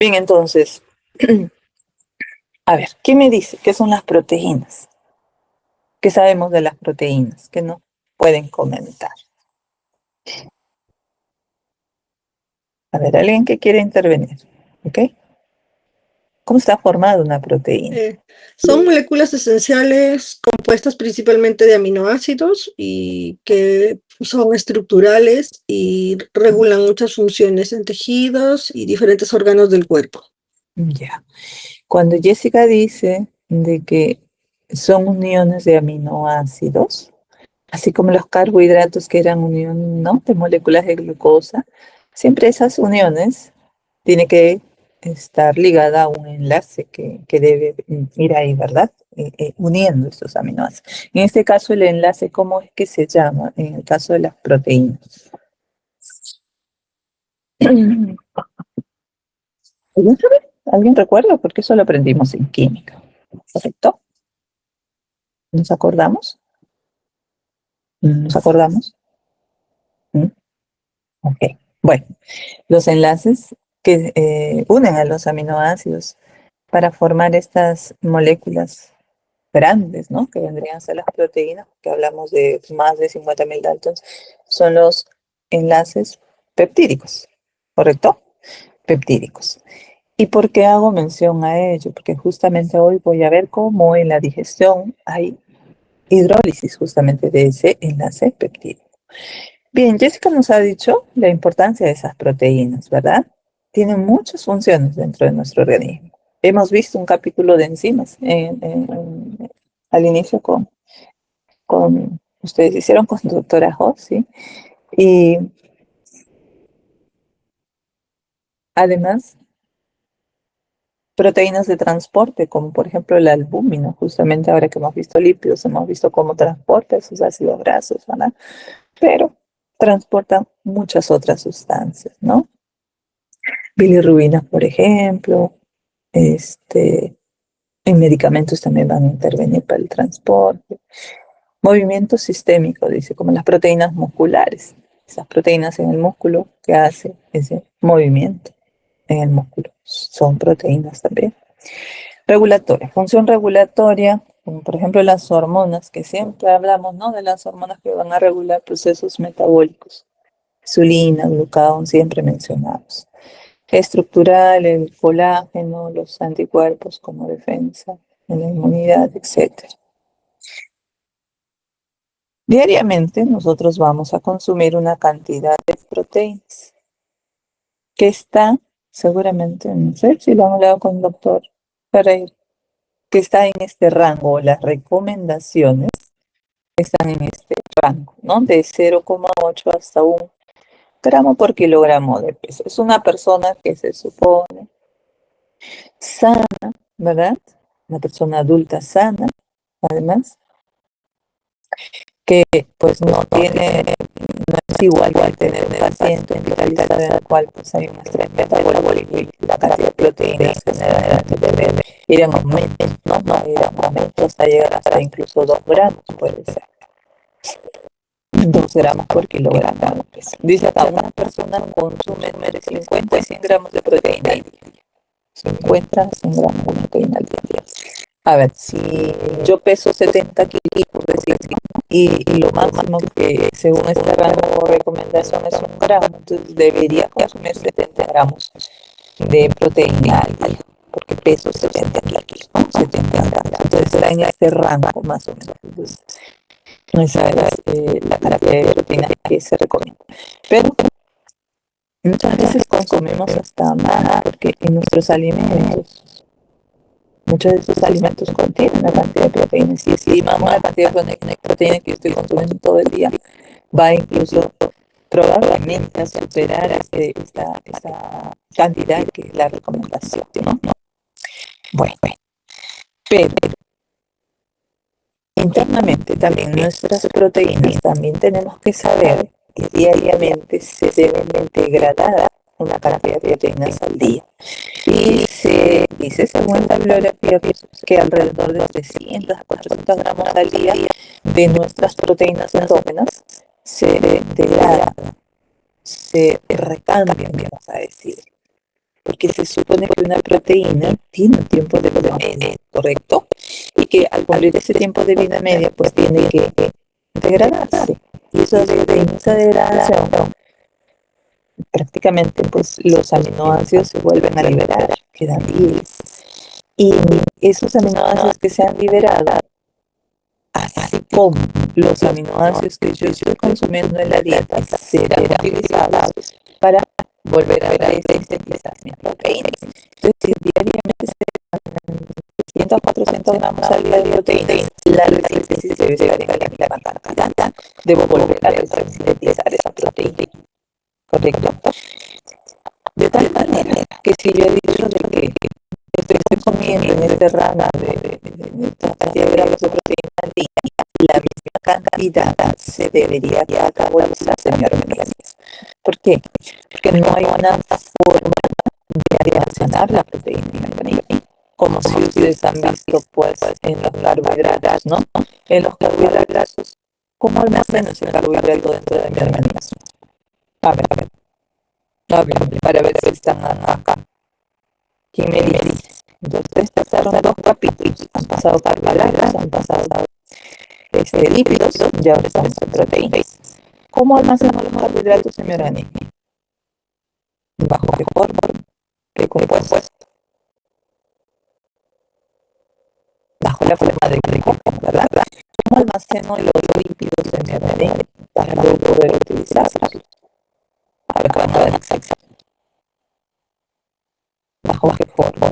Bien, entonces, a ver, ¿qué me dice? ¿Qué son las proteínas? ¿Qué sabemos de las proteínas? ¿Qué nos pueden comentar? A ver, alguien que quiera intervenir, ¿ok? ¿Cómo está formada una proteína? Eh, Son moléculas esenciales compuestas principalmente de aminoácidos y que son estructurales y regulan muchas funciones en tejidos y diferentes órganos del cuerpo. Ya. Cuando Jessica dice de que son uniones de aminoácidos, así como los carbohidratos que eran uniones, ¿no?, de moléculas de glucosa, siempre esas uniones tiene que estar ligada a un enlace que debe ir ahí, ¿verdad? Uniendo estos aminoácidos. En este caso, el enlace, ¿cómo es que se llama? En el caso de las proteínas. ¿Alguien sabe? ¿Alguien recuerda? Porque eso lo aprendimos en química, ¿correcto? ¿Nos acordamos? ¿Nos acordamos? ¿Mm? Ok. Bueno, los enlaces que unen a los aminoácidos para formar estas moléculas grandes, ¿no?, que vendrían a ser las proteínas, que hablamos de más de 50.000 Daltons, son los enlaces peptídicos, ¿correcto? Peptídicos. ¿Y por qué hago mención a ello? Porque justamente hoy voy a ver cómo en la digestión hay hidrólisis justamente de ese enlace peptídico. Bien, Jessica nos ha dicho la importancia de esas proteínas, ¿verdad? Tienen muchas funciones dentro de nuestro organismo. Hemos visto un capítulo de enzimas al inicio ustedes hicieron con doctora Ho, ¿sí? Y además, proteínas de transporte, como por ejemplo la albúmina, justamente ahora que hemos visto lípidos, hemos visto cómo transporta esos ácidos grasos, ¿verdad? Pero transportan muchas otras sustancias, ¿no? Bilirrubinas, por ejemplo, en medicamentos también van a intervenir para el transporte. Movimiento sistémico, dice, como las proteínas musculares, esas proteínas en el músculo que hace ese movimiento en el músculo, son proteínas también. Regulatoria, función regulatoria, como por ejemplo las hormonas, que siempre hablamos, ¿no?, de las hormonas que van a regular procesos metabólicos. Insulina, glucagón, siempre mencionados. Estructural, el colágeno, los anticuerpos como defensa de la inmunidad, etc. Diariamente nosotros vamos a consumir una cantidad de proteínas que está, seguramente, no sé si lo han hablado con el doctor Ferreira, que está en este rango. Las recomendaciones están en este rango, ¿no? De 0,8 hasta 1 gramo por kilogramo de peso. Es una persona que se supone sana, ¿verdad? Una persona adulta sana, además, que pues no es igual que tener un paciente hospitalizado en el cual pues hay un estrés metabólico y la cantidad de proteínas generalmente debe ir en aumento, ¿no? No ir en aumento hasta llegar hasta incluso 2 gramos, puede ser. 2 gramos por kilogramo de peso. Dice acá, una persona consume entre 50 y 100 gramos de proteína al día. 50 a 100 gramos de proteína al día. A ver, si yo peso 70 kilos, por decir, y lo máximo que según este rango de recomendación es 1 gramo, entonces debería consumir 70 gramos de proteína al día, porque peso 70 kilos, ¿no? 70 gramos. Entonces está en este rango más o menos. Entonces, esa es la cantidad de proteína que se recomienda. Pero muchas veces consumimos hasta más, porque en nuestros alimentos, muchos de estos alimentos contienen una cantidad de proteínas. Si estimamos la cantidad de proteínas que yo estoy consumiendo todo el día, va incluso probablemente a superar esta cantidad que es la recomendación, ¿no? Bueno, pero internamente también nuestras proteínas también tenemos que saber que diariamente se deben degradar una cantidad de proteínas al día. Y se dice, según la bibliografía, que alrededor de 300 a 400 gramos al día de nuestras proteínas endógenas se degradan, se recambian, vamos a decir. porque se supone que una proteína tiene un tiempo de vida media, ¿correcto? Y que al cumplir ese tiempo de vida media, pues tiene que degradarse. Y eso de esa degradación, prácticamente, pues los aminoácidos se vuelven a liberar, quedan libres. Y esos aminoácidos que se han liberado, así como los aminoácidos que yo estoy consumiendo en la dieta, serán utilizados para volver a resintetizar mis proteínas. Entonces, si diariamente se dan 300 a 400 gramos al día de proteínas, la resíntesis debe ser en la misma cantidad. Debo volver a resintetizar esa proteína, ¿correcto? De tal manera que si yo he dicho de que estoy comiendo en este rango de cantidad de gramos de proteína al día, la misma cantidad se debería catabolizar en mi organismo. ¿Por qué? Porque no hay una forma de almacenar la proteína en el organismo. Como si ustedes han visto, pues, en los carbohidratos, ¿no? En los carbohidratos, ¿cómo almaceno ese carbohidrato dentro de mi organismo? A ver, para ver si están acá. ¿Quién me dice? Entonces, pasaron 2 capítulos. Han pasado carbohidratos, han pasado lípidos, y ahora estamos en proteínas. ¿Cómo almaceno los carbohidratos en mi organismo? ¿Bajo qué forma? ¿Qué compuesto? Bajo la forma de glucógeno, ¿verdad? ¿Cómo almaceno los lípidos en mi organismo para luego poder utilizarlos? A ver, van a ver exacto. ¿Bajo qué forma?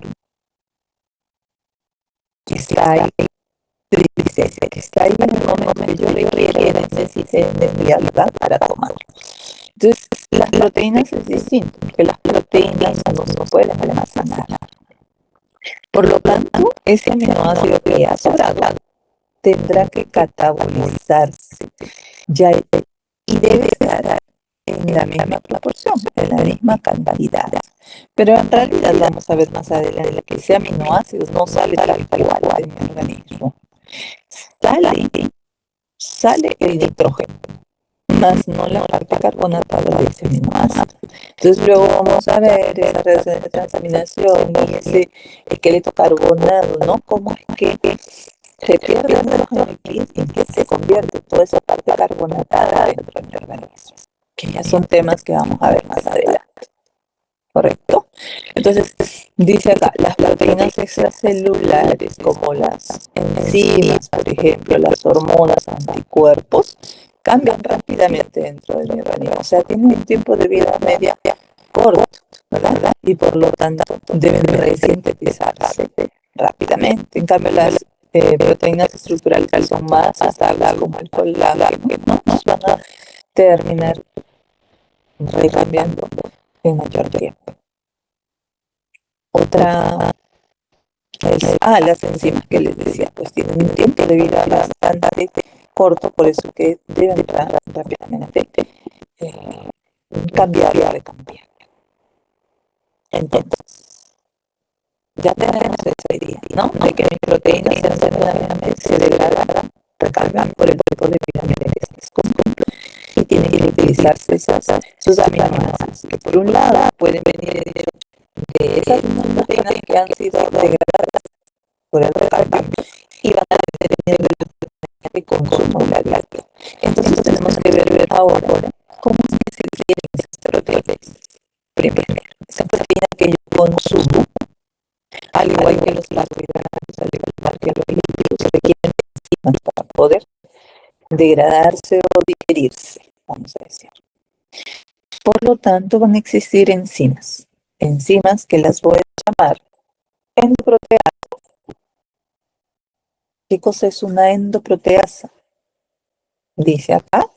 Que está ahí, que está ahí en el momento que yo requiera, necesite energía, ¿verdad? Para tomarlo. Entonces, las proteínas es distinto, porque las proteínas no se pueden almacenar. Por lo tanto, ese aminoácido que ha sobrado tendrá que catabolizarse ya, y debe estar en la misma proporción, en la misma cantidad. Pero en realidad vamos a ver más adelante que ese aminoácido no sale tal cual en mi organismo. Sale el nitrógeno, más no la parte carbonatada de ese aminoácido. Entonces luego vamos a ver esa reacción de transaminación y ese esqueleto carbonado, ¿no? Cómo es que se pierde el nitrógeno y en qué se convierte toda esa parte carbonatada dentro del organismo. Que ya son temas que vamos a ver más adelante. ¿Correcto? Entonces, dice acá, las proteínas extracelulares como las enzimas, por ejemplo, las hormonas, anticuerpos, cambian rápidamente dentro de mi organismo. O sea, tienen un tiempo de vida media corto, ¿verdad? Y por lo tanto deben resintetizarse rápidamente. En cambio, las proteínas estructurales que son más estables, como el colágeno, ¿no? Nos van a terminar recambiando en mayor tiempo. Otra es, las enzimas que les decía, pues tienen un tiempo de vida bastante corto, por eso que deben rápidamente cambiar y recambiar. Entonces, ya tenemos esa idea, ¿no? De que mis proteínas se degradan, recargan por el tiempo de vida media que se cumple y tienen que utilizarse sus aminoácidos, que por un lado pueden venir de esas proteínas que han sido degradadas por el recargam y van a venir de las proteínas que consumo en la dieta. Entonces tenemos que ver ahora cómo es que se adquieren esas proteínas. Primero, esa proteína que yo consumo, al igual que los carbohidratos, al igual que los lípidos, requieren enzimas para poder degradarse o digerirse, vamos a decir. Por lo tanto, van a existir enzimas que las voy a llamar endoproteasas. ¿Qué cosa es una endoproteasa? Dice acá,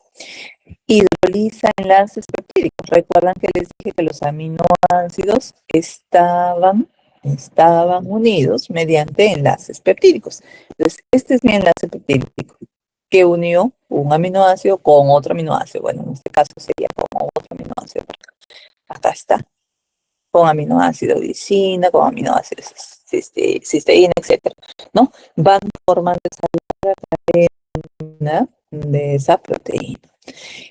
hidroliza enlaces peptídicos. Recuerdan que les dije que los aminoácidos estaban unidos mediante enlaces peptídicos. Entonces, este es mi enlace peptídico que unió un aminoácido con otro aminoácido. Bueno, en este caso sería como otro aminoácido. Acá está, con aminoácido glicina, con aminoácido cisteína, etc. ¿No? Van formando esa cadena de esa proteína.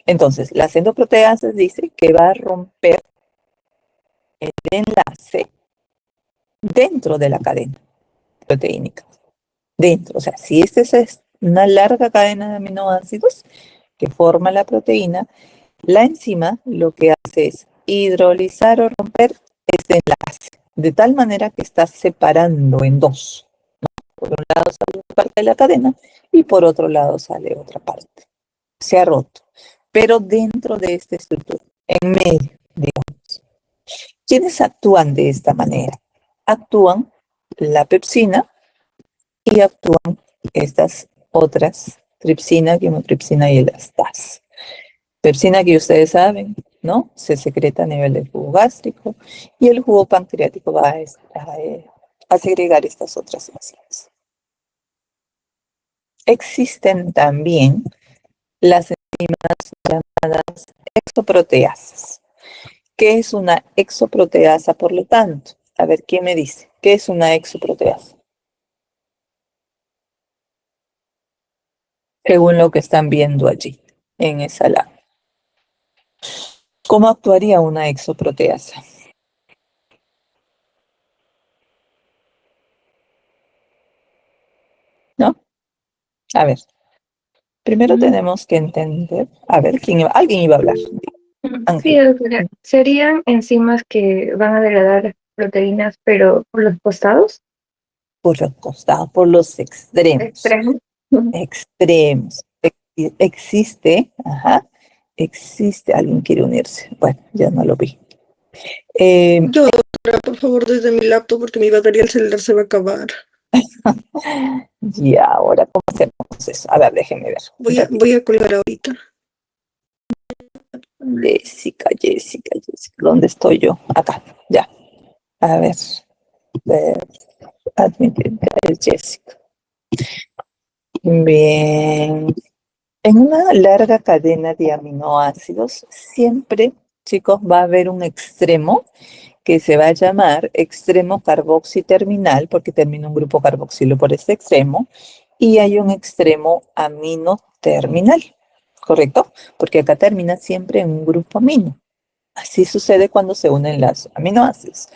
Entonces, las endoproteasas dice que va a romper el enlace dentro de la cadena proteínica. Dentro, o sea, si esta es una larga cadena de aminoácidos que forma la proteína, la enzima lo que hace es hidrolizar o romper este enlace, de tal manera que está separando en dos. Por un lado sale una parte de la cadena y por otro lado sale otra parte. Se ha roto, pero dentro de esta estructura, en medio, digamos. ¿Quiénes actúan de esta manera? Actúan la pepsina y actúan estas otras, tripsina, quimotripsina y elastasa. Pepsina que ustedes saben, ¿no? Se secreta a nivel del jugo gástrico y el jugo pancreático va a segregar estas otras enzimas. Existen también las enzimas llamadas exoproteasas. ¿Qué es una exoproteasa, por lo tanto? A ver, ¿quién me dice? ¿Qué es una exoproteasa? Según lo que están viendo allí, en esa lámina. ¿Cómo actuaría una exoproteasa? ¿No? A ver, primero tenemos que entender, a ver, alguien iba a hablar. Sí, Ángel, doctora. ¿Serían enzimas que van a degradar proteínas, pero por los costados? por los costados, por los extremos. Extremos. Extremos. Existe, ajá, existe, alguien quiere unirse. Bueno, ya no lo vi. Yo, doctora, por favor, desde mi laptop, porque mi batería del celular se va a acabar. Y ahora, ¿cómo hacemos eso? A ver, déjenme ver. Voy a colgar ahorita. Jessica, ¿dónde estoy yo? Acá, ya. A ver, admitir, es Jessica. Bien. En una larga cadena de aminoácidos, siempre, chicos, va a haber un extremo que se va a llamar extremo carboxiterminal, porque termina un grupo carboxilo por este extremo, y hay un extremo amino terminal, ¿correcto? Porque acá termina siempre en un grupo amino. Así sucede cuando se unen los aminoácidos.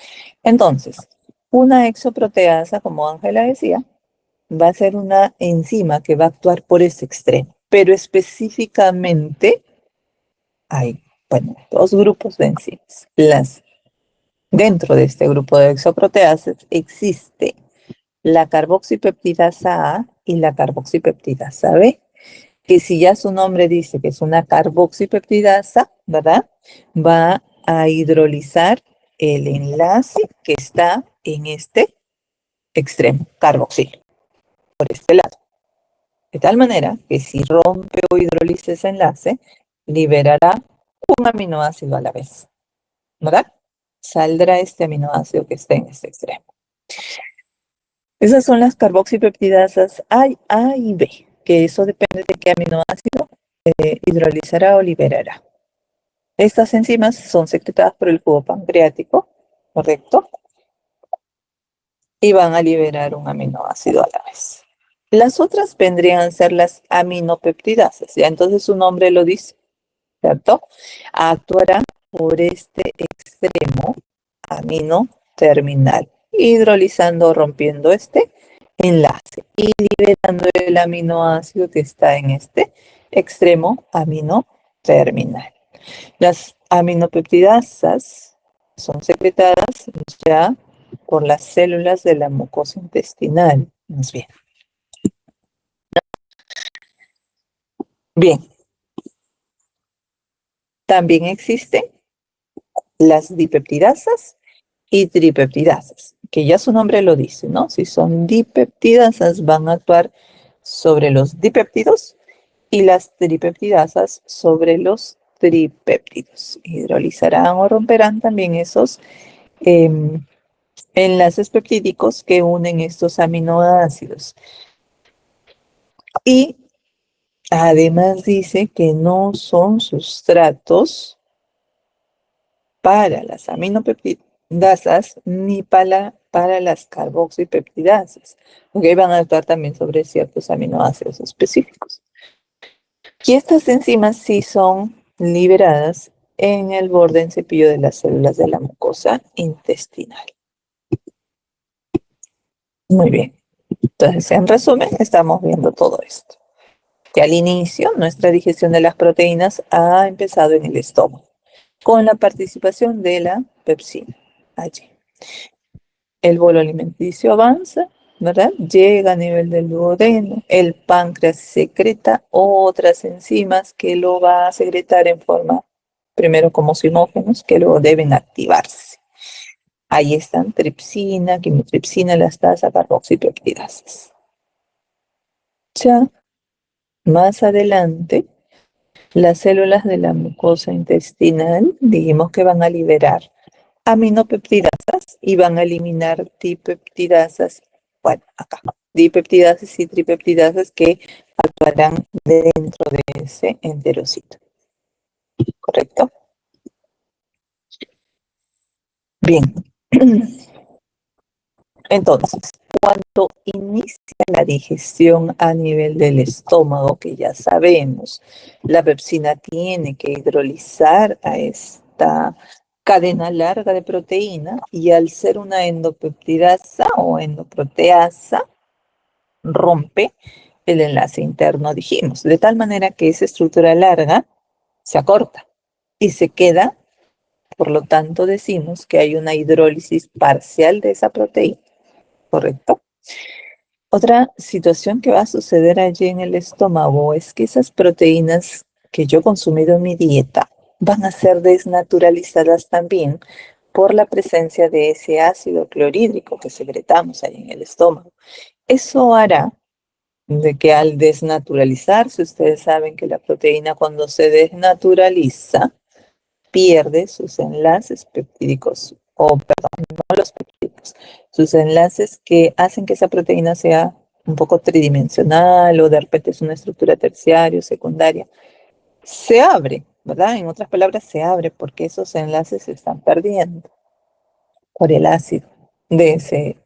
Entonces, una exoproteasa, como Ángela decía, va a ser una enzima que va a actuar por ese extremo, pero específicamente hay, bueno, dos grupos de enzimas. Dentro de este grupo de exoproteasas existe la carboxipeptidasa A y la carboxipeptidasa B, que si ya su nombre dice que es una carboxipeptidasa, ¿verdad? Va a hidrolizar el enlace que está en este extremo, carboxilo, por este lado. De tal manera que si rompe o hidroliza ese enlace, liberará un aminoácido a la vez, ¿verdad? Saldrá este aminoácido que está en este extremo. Esas son las carboxipeptidasas A y B, que eso depende de qué aminoácido hidrolizará o liberará. Estas enzimas son secretadas por el jugo pancreático, ¿correcto? Y van a liberar un aminoácido a la vez. Las otras vendrían a ser las aminopeptidasas, ya entonces su nombre lo dice, ¿cierto? Actuará por este extremo amino terminal, hidrolizando o rompiendo este enlace y liberando el aminoácido que está en este extremo amino terminal. Las aminopeptidasas son secretadas ya por las células de la mucosa intestinal. Más bien. Bien. También existen las dipeptidasas y tripeptidasas, que ya su nombre lo dice, ¿no? Si son dipeptidasas, van a actuar sobre los dipéptidos y las tripeptidasas sobre los tripéptidos. Hidrolizarán o romperán también esos enlaces peptídicos que unen estos aminoácidos. Y además dice que no son sustratos para las aminopeptidasas ni para las carboxipeptidasas, porque van a actuar también sobre ciertos aminoácidos específicos. Y estas enzimas sí son liberadas en el borde en cepillo de las células de la mucosa intestinal. Muy bien. Entonces, en resumen, estamos viendo todo esto. Que al inicio, nuestra digestión de las proteínas ha empezado en el estómago, con la participación de la pepsina allí. El bolo alimenticio avanza, ¿verdad? Llega a nivel del duodeno, el páncreas secreta otras enzimas que lo va a secretar en forma, primero como simógenos, que luego deben activarse. Ahí están tripsina, quimotripsina, elastasa, carboxipeptidases. Ya más adelante, las células de la mucosa intestinal, dijimos que van a liberar aminopeptidasas y van a eliminar dipeptidasas, bueno, acá, dipeptidasas y tripeptidasas que actuarán dentro de ese enterocito. ¿Correcto? Bien. Entonces, cuando inicia la digestión a nivel del estómago, que ya sabemos, la pepsina tiene que hidrolizar a esta cadena larga de proteína y al ser una endopeptidasa o endoproteasa, rompe el enlace interno, dijimos, de tal manera que esa estructura larga se acorta y se queda, por lo tanto decimos que hay una hidrólisis parcial de esa proteína, ¿correcto? Otra situación que va a suceder allí en el estómago es que esas proteínas que yo he consumido en mi dieta van a ser desnaturalizadas también por la presencia de ese ácido clorhídrico que secretamos ahí en el estómago. Eso hará de que al desnaturalizarse, ustedes saben que la proteína cuando se desnaturaliza pierde sus enlaces peptídicos, o perdón, no los peptídicos, sus enlaces que hacen que esa proteína sea un poco tridimensional o de repente es una estructura terciaria o secundaria. Se abre, ¿verdad? En otras palabras, se abre porque esos enlaces se están perdiendo por el ácido de ese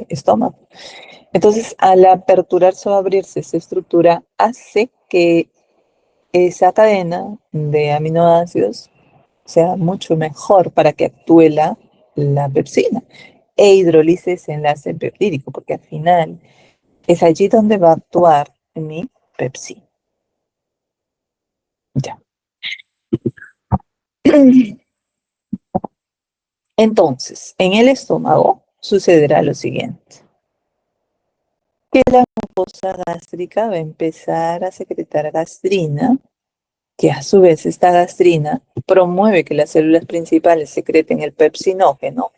estómago. Entonces, al aperturarse o abrirse esa estructura, hace que esa cadena de aminoácidos sea mucho mejor para que actúe la pepsina e hidrolice ese enlace peptídico, porque al final es allí donde va a actuar mi pepsina. Ya. Entonces, en el estómago sucederá lo siguiente. Que la mucosa gástrica va a empezar a secretar gastrina, que a su vez esta gastrina promueve que las células principales secreten el pepsinógeno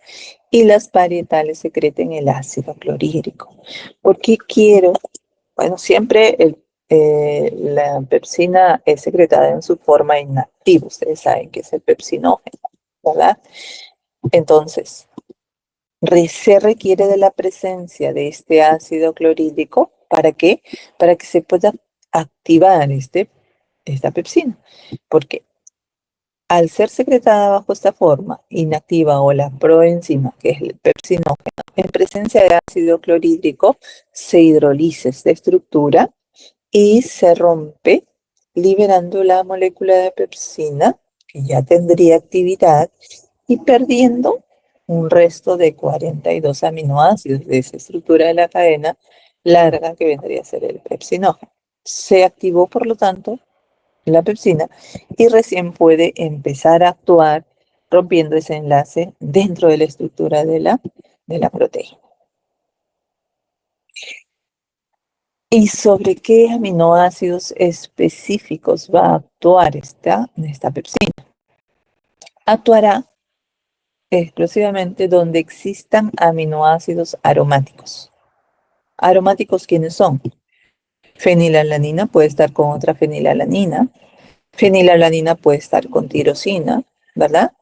y las parietales secreten el ácido clorhídrico. ¿Por qué quiero? Bueno, siempre la pepsina es secretada en su forma inactiva. Ustedes saben que es el pepsinógeno, ¿verdad? Entonces, se requiere de la presencia de este ácido clorhídrico. ¿Para qué? Para que se pueda activar esta pepsina. Porque al ser secretada bajo esta forma inactiva o la proenzima, que es el pepsinógeno, en presencia de ácido clorhídrico, se hidroliza esta estructura y se rompe, liberando la molécula de pepsina, que ya tendría actividad, y perdiendo un resto de 42 aminoácidos de esa estructura de la cadena larga que vendría a ser el pepsinógeno. Se activó, por lo tanto, la pepsina y recién puede empezar a actuar rompiendo ese enlace dentro de la estructura de la proteína. ¿Y sobre qué aminoácidos específicos va a actuar esta pepsina? Actuará exclusivamente donde existan aminoácidos aromáticos. ¿Aromáticos quiénes son? Fenilalanina puede estar con otra fenilalanina. Fenilalanina puede estar con tirosina, ¿verdad?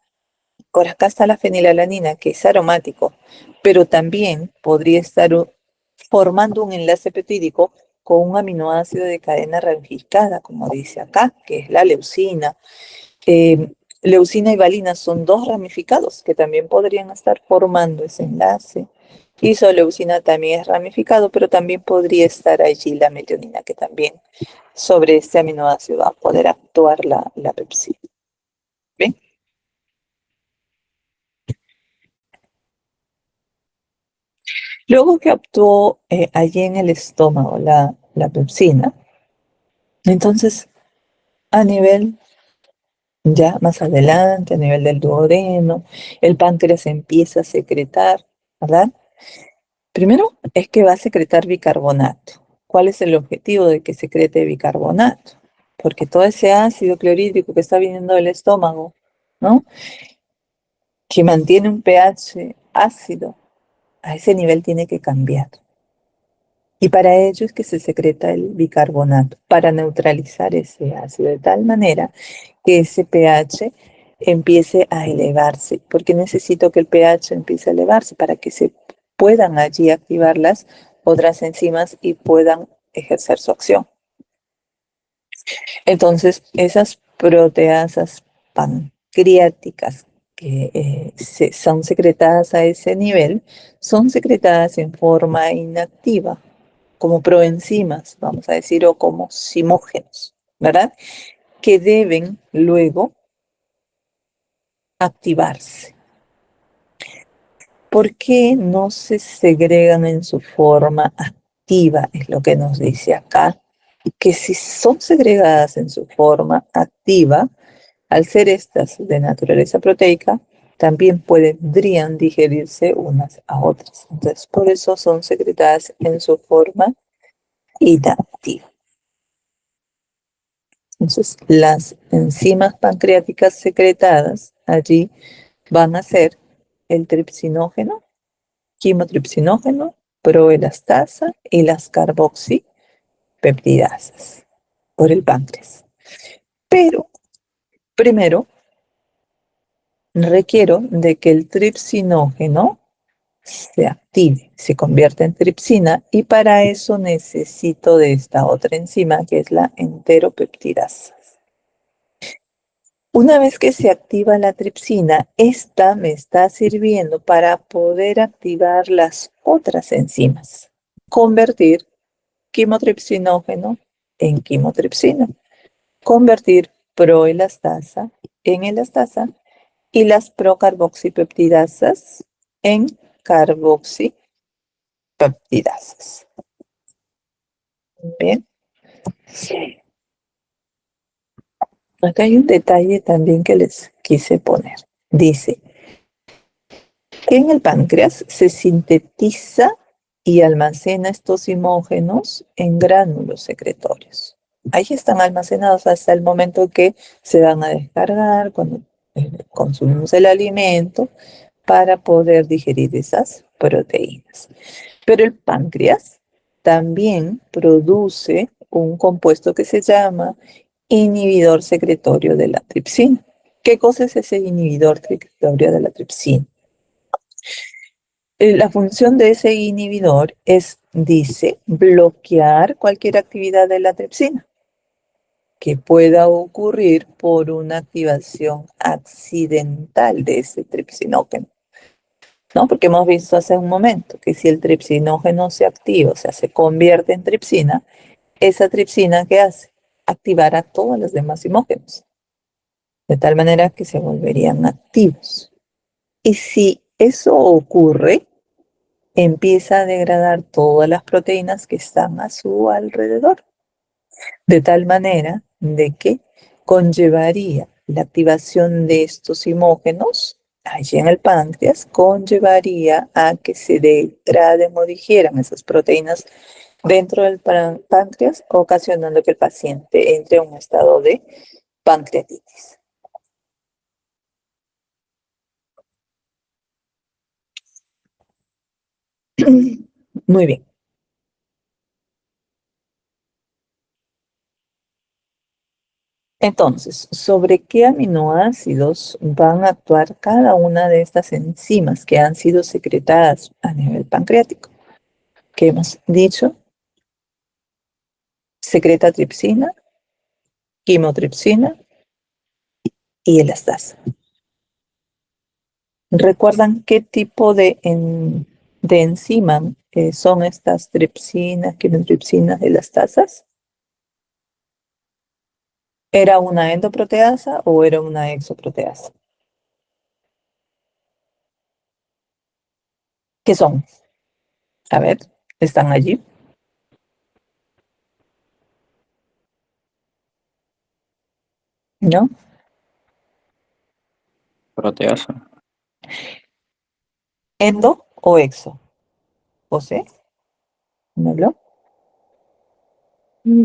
Ahora acá está la fenilalanina, que es aromático, pero también podría estar formando un enlace peptídico con un aminoácido de cadena ramificada, como dice acá, que es la leucina. Leucina y valina son dos ramificados que también podrían estar formando ese enlace. Isoleucina también es ramificado, pero también podría estar allí la metionina, que también sobre este aminoácido va a poder actuar la pepsina. ¿Bien? Luego que actuó allí en el estómago la pepsina, entonces a nivel ya más adelante, a nivel del duodeno, el páncreas empieza a secretar, ¿verdad? Primero es que va a secretar bicarbonato. ¿Cuál es el objetivo de que secrete bicarbonato? Porque todo ese ácido clorhídrico que está viniendo del estómago, ¿no? Que mantiene un pH ácido, a ese nivel tiene que cambiar. Y para ello es que se secreta el bicarbonato, para neutralizar ese ácido, de tal manera que ese pH empiece a elevarse, porque necesito que el pH empiece a elevarse para que se puedan allí activar las otras enzimas y puedan ejercer su acción. Entonces, esas proteasas pancreáticas que son secretadas a ese nivel, son secretadas en forma inactiva, como proenzimas, vamos a decir, o como simógenos, ¿verdad? Que deben luego activarse. ¿Por qué no se segregan en su forma activa? Es lo que nos dice acá. Que si son segregadas en su forma activa, al ser estas de naturaleza proteica, también podrían digerirse unas a otras. Entonces, por eso son secretadas en su forma inactiva. Entonces, las enzimas pancreáticas secretadas allí van a ser el tripsinógeno, quimotripsinógeno, proelastasa y las carboxipeptidasas por el páncreas. Pero primero requiero de que el tripsinógeno se active, se convierta en tripsina y para eso necesito de esta otra enzima que es la enteropeptidasa. Una vez que se activa la tripsina, esta me está sirviendo para poder activar las otras enzimas, convertir quimotripsinógeno en quimotripsina, convertir proelastasa en elastasa y las procarboxipeptidasas en carboxipeptidasas. Bien. Acá hay un detalle también que les quise poner. Dice que en el páncreas se sintetiza y almacena estos simógenos en gránulos secretorios. Ahí están almacenados hasta el momento que se van a descargar cuando consumimos el alimento para poder digerir esas proteínas. Pero el páncreas también produce un compuesto que se llama inhibidor secretorio de la tripsina. ¿Qué cosa es ese inhibidor secretorio de la tripsina? La función de ese inhibidor es, dice, bloquear cualquier actividad de la tripsina que pueda ocurrir por una activación accidental de ese tripsinógeno, ¿no? Porque hemos visto hace un momento que si el tripsinógeno se activa, o sea, se convierte en tripsina, esa tripsina, ¿qué hace? Activar a todos los demás simógenos, de tal manera que se volverían activos. Y si eso ocurre, empieza a degradar todas las proteínas que están a su alrededor, de tal manera de que conllevaría la activación de estos simógenos allí en el páncreas, conllevaría a que se degraden o digieran esas proteínas dentro del páncreas, ocasionando que el paciente entre en un estado de pancreatitis. Muy bien. Entonces, ¿sobre qué aminoácidos van a actuar cada una de estas enzimas que han sido secretadas a nivel pancreático? Que hemos dicho, secreta tripsina, quimotripsina y elastasa. ¿Recuerdan qué tipo de enzima son estas tripsinas, quimotripsinas, elastasas? ¿Era una endoproteasa o era una exoproteasa? ¿Qué son? A ver, ¿están allí? ¿No? Proteasa. ¿Endo o exo? ¿José? ¿Me habló?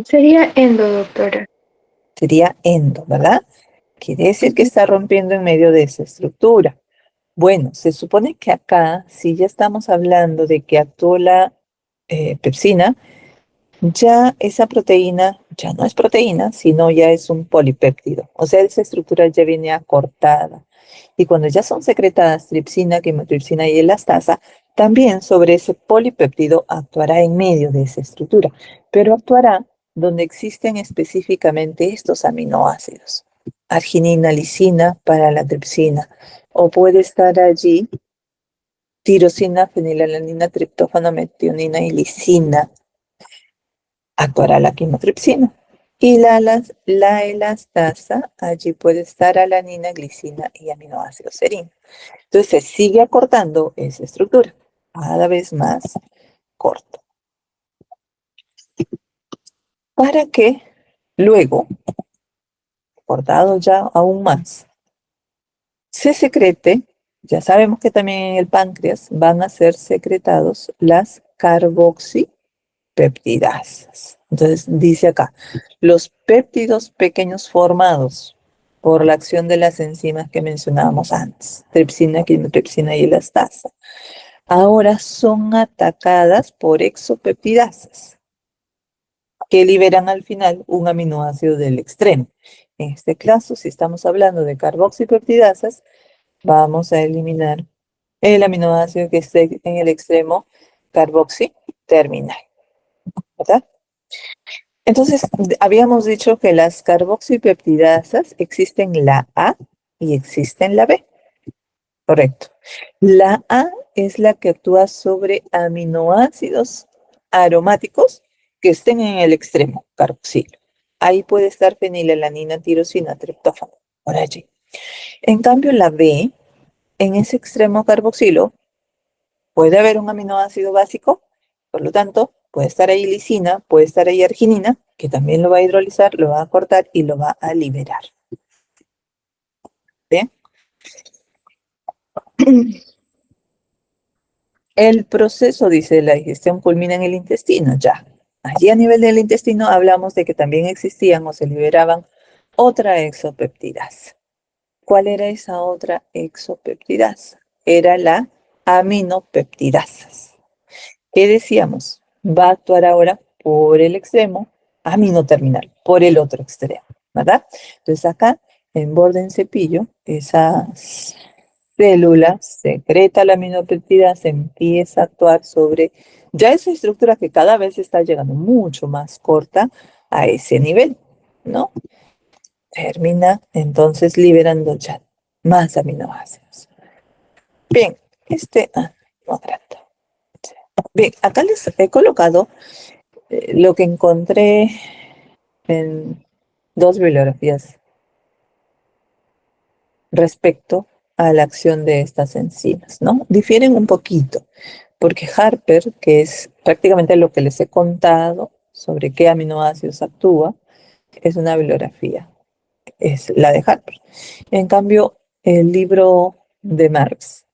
Sería endo, doctora. Sería endo, ¿verdad? Quiere decir que está rompiendo en medio de esa estructura. Bueno, se supone que acá, si ya estamos hablando de que actuó la pepsina, ya esa proteína ya no es proteína, sino ya es un polipéptido. O sea, esa estructura ya viene acortada. Y cuando ya son secretadas tripsina, quimotripsina y elastasa, también sobre ese polipéptido actuará en medio de esa estructura, pero actuará donde existen específicamente estos aminoácidos. Arginina, lisina para la tripsina. O puede estar allí tirosina, fenilalanina, triptófano, metionina y lisina. Actuará la quimotripsina. Y la elastasa, allí puede estar alanina, glicina y aminoácido serina. Entonces se sigue acortando esa estructura, cada vez más corta. Para que luego, cortado ya aún más, se secrete, ya sabemos que también en el páncreas van a ser secretados las carboxipeptidasas. Entonces dice acá, los péptidos pequeños formados por la acción de las enzimas que mencionábamos antes, tripsina, quimotripsina y elastasa, ahora son atacadas por exopeptidasas que liberan al final un aminoácido del extremo. En este caso, si estamos hablando de carboxipeptidasas, vamos a eliminar el aminoácido que esté en el extremo carboxi terminal, ¿verdad? Entonces, habíamos dicho que las carboxipeptidasas existen la A y existen la B. Correcto. La A es la que actúa sobre aminoácidos aromáticos que estén en el extremo carboxilo. Ahí puede estar fenilalanina, tirosina, triptófano, por allí. En cambio, la B, en ese extremo carboxilo, puede haber un aminoácido básico, por lo tanto, puede estar ahí lisina, puede estar ahí arginina, que también lo va a hidrolizar, lo va a cortar y lo va a liberar. ¿Bien? El proceso, dice, de la digestión culmina en el intestino, ya. Allí a nivel del intestino hablamos de que también existían o se liberaban otra exopeptidasa. ¿Cuál era esa otra exopeptidasa? Era la aminopeptidasas. ¿Qué decíamos? Va a actuar ahora por el extremo aminoterminal, por el otro extremo, ¿verdad? Entonces acá, en borde en cepillo, esa célula secreta la aminopeptidasa, empieza a actuar sobre ya esa estructura que cada vez está llegando mucho más corta a ese nivel, ¿no? Termina entonces liberando ya más aminoácidos. Bien, no trata. Bien, acá les he colocado lo que encontré en dos bibliografías respecto a la acción de estas enzimas, ¿no? Difieren un poquito, porque Harper, que es prácticamente lo que les he contado sobre qué aminoácidos actúa, es una bibliografía, es la de Harper. En cambio, el libro de Marx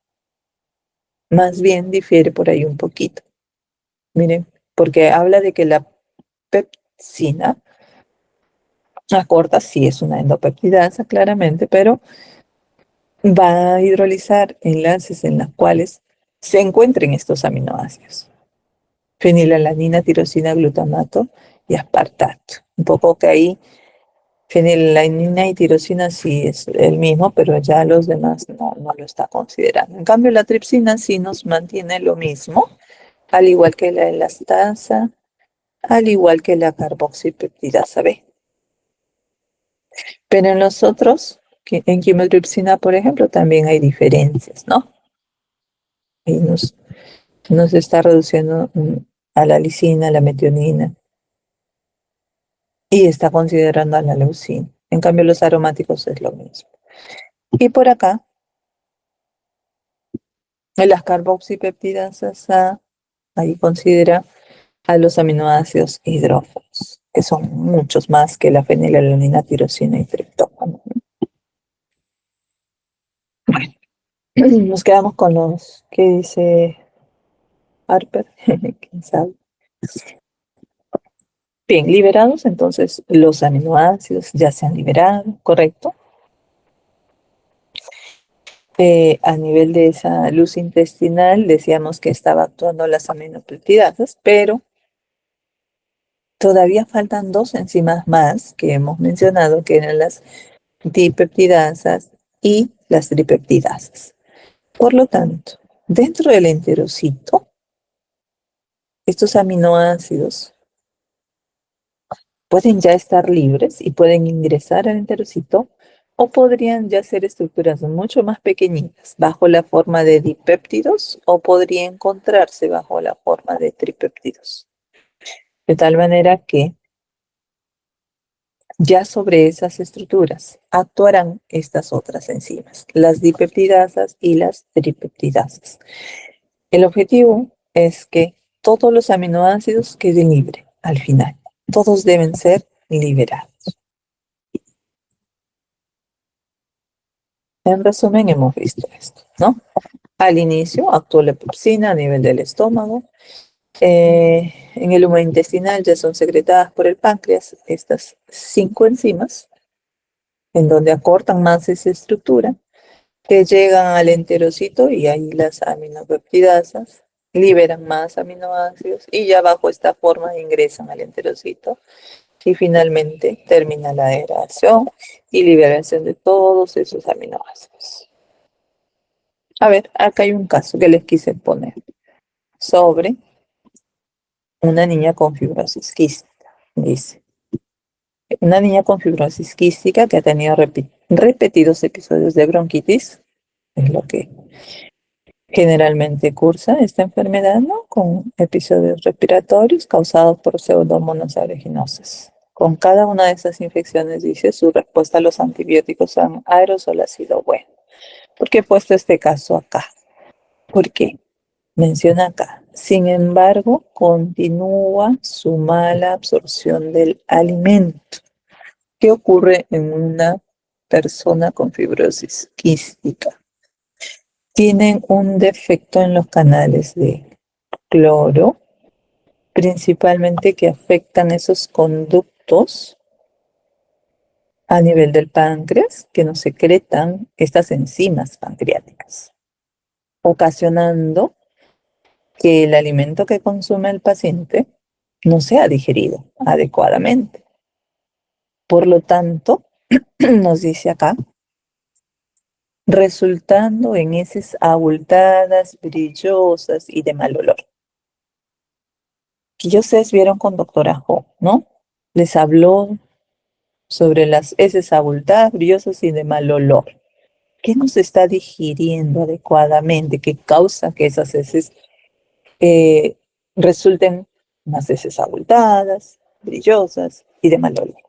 más bien difiere por ahí un poquito. Miren, porque habla de que la pepsina acorta, sí es una endopeptidasa, claramente, pero va a hidrolizar enlaces en los cuales se encuentren estos aminoácidos. Fenilalanina, tirosina, glutamato y aspartato. Un poco que ahí fenilalanina y tirosina sí es el mismo, pero ya los demás no lo está considerando. En cambio, la tripsina sí nos mantiene lo mismo, al igual que la elastasa, al igual que la carboxipeptidasa B. Pero en los otros, en quimotripsina, por ejemplo, también hay diferencias, ¿no? Y nos está reduciendo a la lisina, a la metionina, y está considerando a la leucina. En cambio, los aromáticos es lo mismo. Y por acá, en las carboxipeptidasas A Ahí considera a los aminoácidos hidrófobos, que son muchos más que la fenilalanina, tirosina y triptófano. Bueno, nos quedamos con los que dice Harper, quién sabe. Bien, liberados, entonces los aminoácidos ya se han liberado, ¿correcto? A nivel de esa luz intestinal decíamos que estaba actuando las aminopeptidasas, pero todavía faltan dos enzimas más que hemos mencionado, que eran las dipeptidasas y las tripeptidasas. Por lo tanto, dentro del enterocito, estos aminoácidos pueden ya estar libres y pueden ingresar al enterocito, o podrían ya ser estructuras mucho más pequeñitas bajo la forma de dipéptidos, o podría encontrarse bajo la forma de tripéptidos. De tal manera que ya sobre esas estructuras actuarán estas otras enzimas, las dipeptidasas y las tripeptidasas. El objetivo es que todos los aminoácidos queden libres al final. Todos deben ser liberados. En resumen, hemos visto esto, ¿no? Al inicio actuó la pepsina a nivel del estómago. En el humo intestinal ya son secretadas por el páncreas estas 5 enzimas, en donde acortan más esa estructura, que llegan al enterocito y ahí las aminopeptidasas liberan más aminoácidos y ya bajo esta forma ingresan al enterocito. Y finalmente termina la degradación y liberación de todos esos aminoácidos. A ver, acá hay un caso que les quise poner sobre una niña con fibrosis quística. Dice, una niña con fibrosis quística que ha tenido repetidos episodios de bronquitis, es lo que generalmente cursa esta enfermedad, ¿no? Con episodios respiratorios causados por pseudomonas aeruginosa. Con cada una de esas infecciones, dice, su respuesta a los antibióticos aerosol ha sido buena. ¿Por qué he puesto este caso acá? Porque menciona acá, sin embargo, continúa su mala absorción del alimento. ¿Qué ocurre en una persona con fibrosis quística? Tienen un defecto en los canales de cloro, principalmente que afectan esos conductos a nivel del páncreas que nos secretan estas enzimas pancreáticas, ocasionando que el alimento que consume el paciente no sea digerido adecuadamente. Por lo tanto, nos dice acá, resultando en heces abultadas, brillosas y de mal olor. Que ya ustedes vieron con doctora Ho, ¿no? Les habló sobre las heces abultadas, brillosas y de mal olor. ¿Qué nos está digiriendo adecuadamente? ¿Qué causa que esas heces resulten más heces abultadas, brillosas y de mal olor?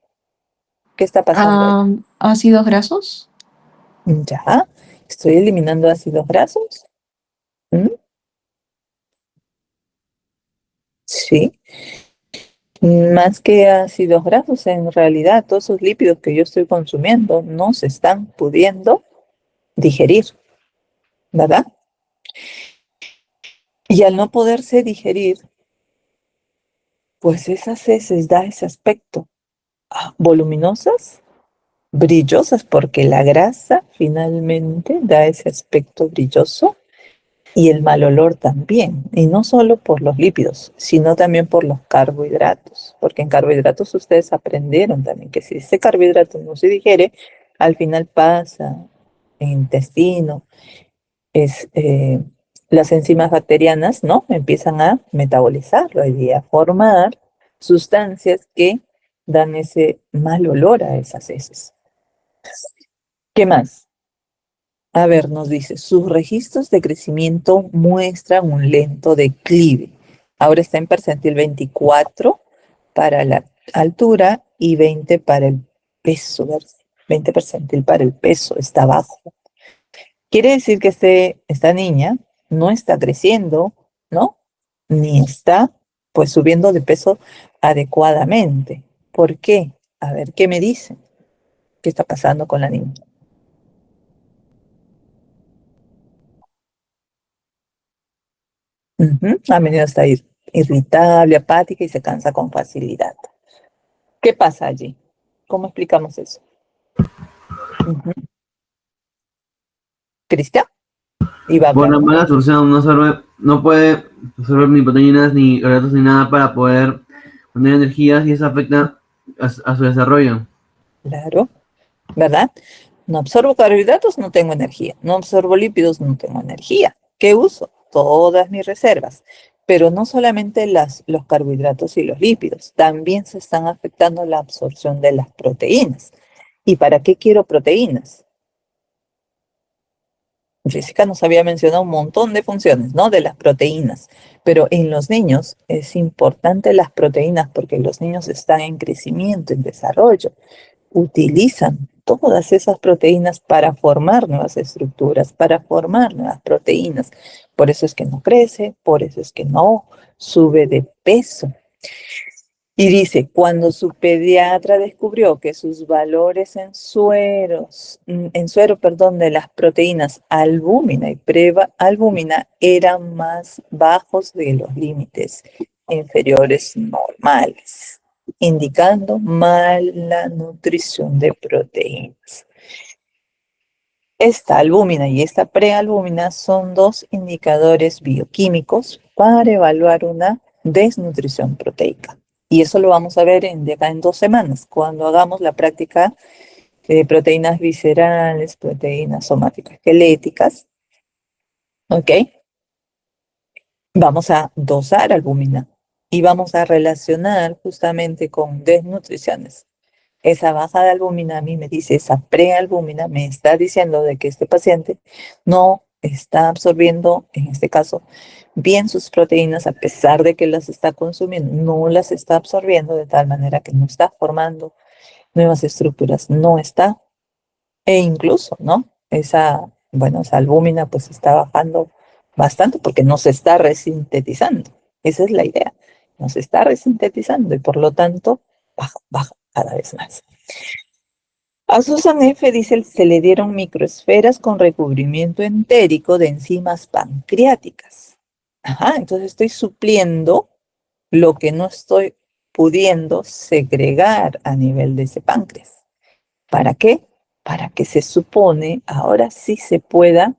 ¿Qué está pasando? ¿Ácidos grasos? Ya, estoy eliminando ácidos grasos. ¿Mm? Sí. Más que ácidos grasos, en realidad todos esos lípidos que yo estoy consumiendo no se están pudiendo digerir, ¿verdad? Y al no poderse digerir, pues esas heces da ese aspecto voluminosas, brillosas, porque la grasa finalmente da ese aspecto brilloso, y el mal olor también, y no solo por los lípidos, sino también por los carbohidratos, porque en carbohidratos ustedes aprendieron también que si ese carbohidrato no se digiere, al final pasa en intestino, las enzimas bacterianas, ¿no? Empiezan a metabolizarlo y a formar sustancias que dan ese mal olor a esas heces. ¿Qué más? A ver, nos dice, sus registros de crecimiento muestran un lento declive. Ahora está en percentil 24 para la altura y 20 para el peso. 20 percentil para el peso, está bajo. Quiere decir que esta niña no está creciendo, ¿no? ni está pues subiendo de peso adecuadamente. ¿Por qué? A ver, ¿qué me dicen? ¿Qué está pasando con la niña? A menudo está irritable, apática y se cansa con facilidad. ¿Qué pasa allí? ¿Cómo explicamos eso? Ujú. ¿Cristian? Iba a Por hablar, la ¿no? mala absorción no puede absorber ni proteínas, ni carbohidratos, ni nada para poder tener energías y eso afecta a su desarrollo. Claro, ¿verdad? No absorbo carbohidratos, no tengo energía. No absorbo lípidos, no tengo energía. ¿Qué uso? Todas mis reservas. Pero no solamente los carbohidratos y los lípidos, también se están afectando la absorción de las proteínas. ¿Y para qué quiero proteínas? Jessica nos había mencionado un montón de funciones, ¿no? De las proteínas. Pero en los niños es importante las proteínas porque los niños están en crecimiento, en desarrollo. Utilizan todas esas proteínas para formar nuevas estructuras, para formar nuevas proteínas. Por eso es que no crece, por eso es que no sube de peso. Y dice, cuando su pediatra descubrió que sus valores en suero, perdón, de las proteínas albúmina y prealbúmina eran más bajos de los límites inferiores normales, indicando mala nutrición de proteínas. Esta albúmina y esta prealbúmina son dos indicadores bioquímicos para evaluar una desnutrición proteica. Y eso lo vamos a ver de acá en 2 semanas, cuando hagamos la práctica de proteínas viscerales, proteínas somáticas esqueléticas. ¿Ok? Vamos a dosar albúmina y vamos a relacionar justamente con desnutriciones. Esa baja de albúmina a mí me dice, esa prealbúmina me está diciendo de que este paciente no está absorbiendo, en este caso, bien sus proteínas, a pesar de que las está consumiendo, no las está absorbiendo de tal manera que no está formando nuevas estructuras, no está, e incluso, ¿no? Esa albúmina pues está bajando bastante porque no se está resintetizando. Esa es la idea, no se está resintetizando y por lo tanto baja cada vez más. A Susan F. dice, se le dieron microesferas con recubrimiento entérico de enzimas pancreáticas. Ajá, entonces estoy supliendo lo que no estoy pudiendo segregar a nivel de ese páncreas. ¿Para qué? Para que se supone ahora sí se pueda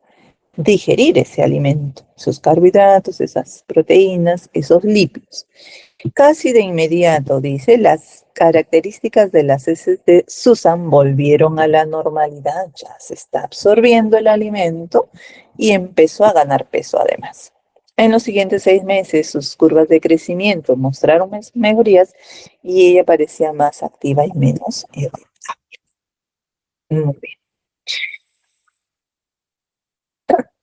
digerir ese alimento, esos carbohidratos, esas proteínas, esos lípidos. Casi de inmediato, dice, las características de las heces de Susan volvieron a la normalidad, ya se está absorbiendo el alimento y empezó a ganar peso además. En los siguientes 6 meses, sus curvas de crecimiento mostraron mejorías y ella parecía más activa y menos irritable. Muy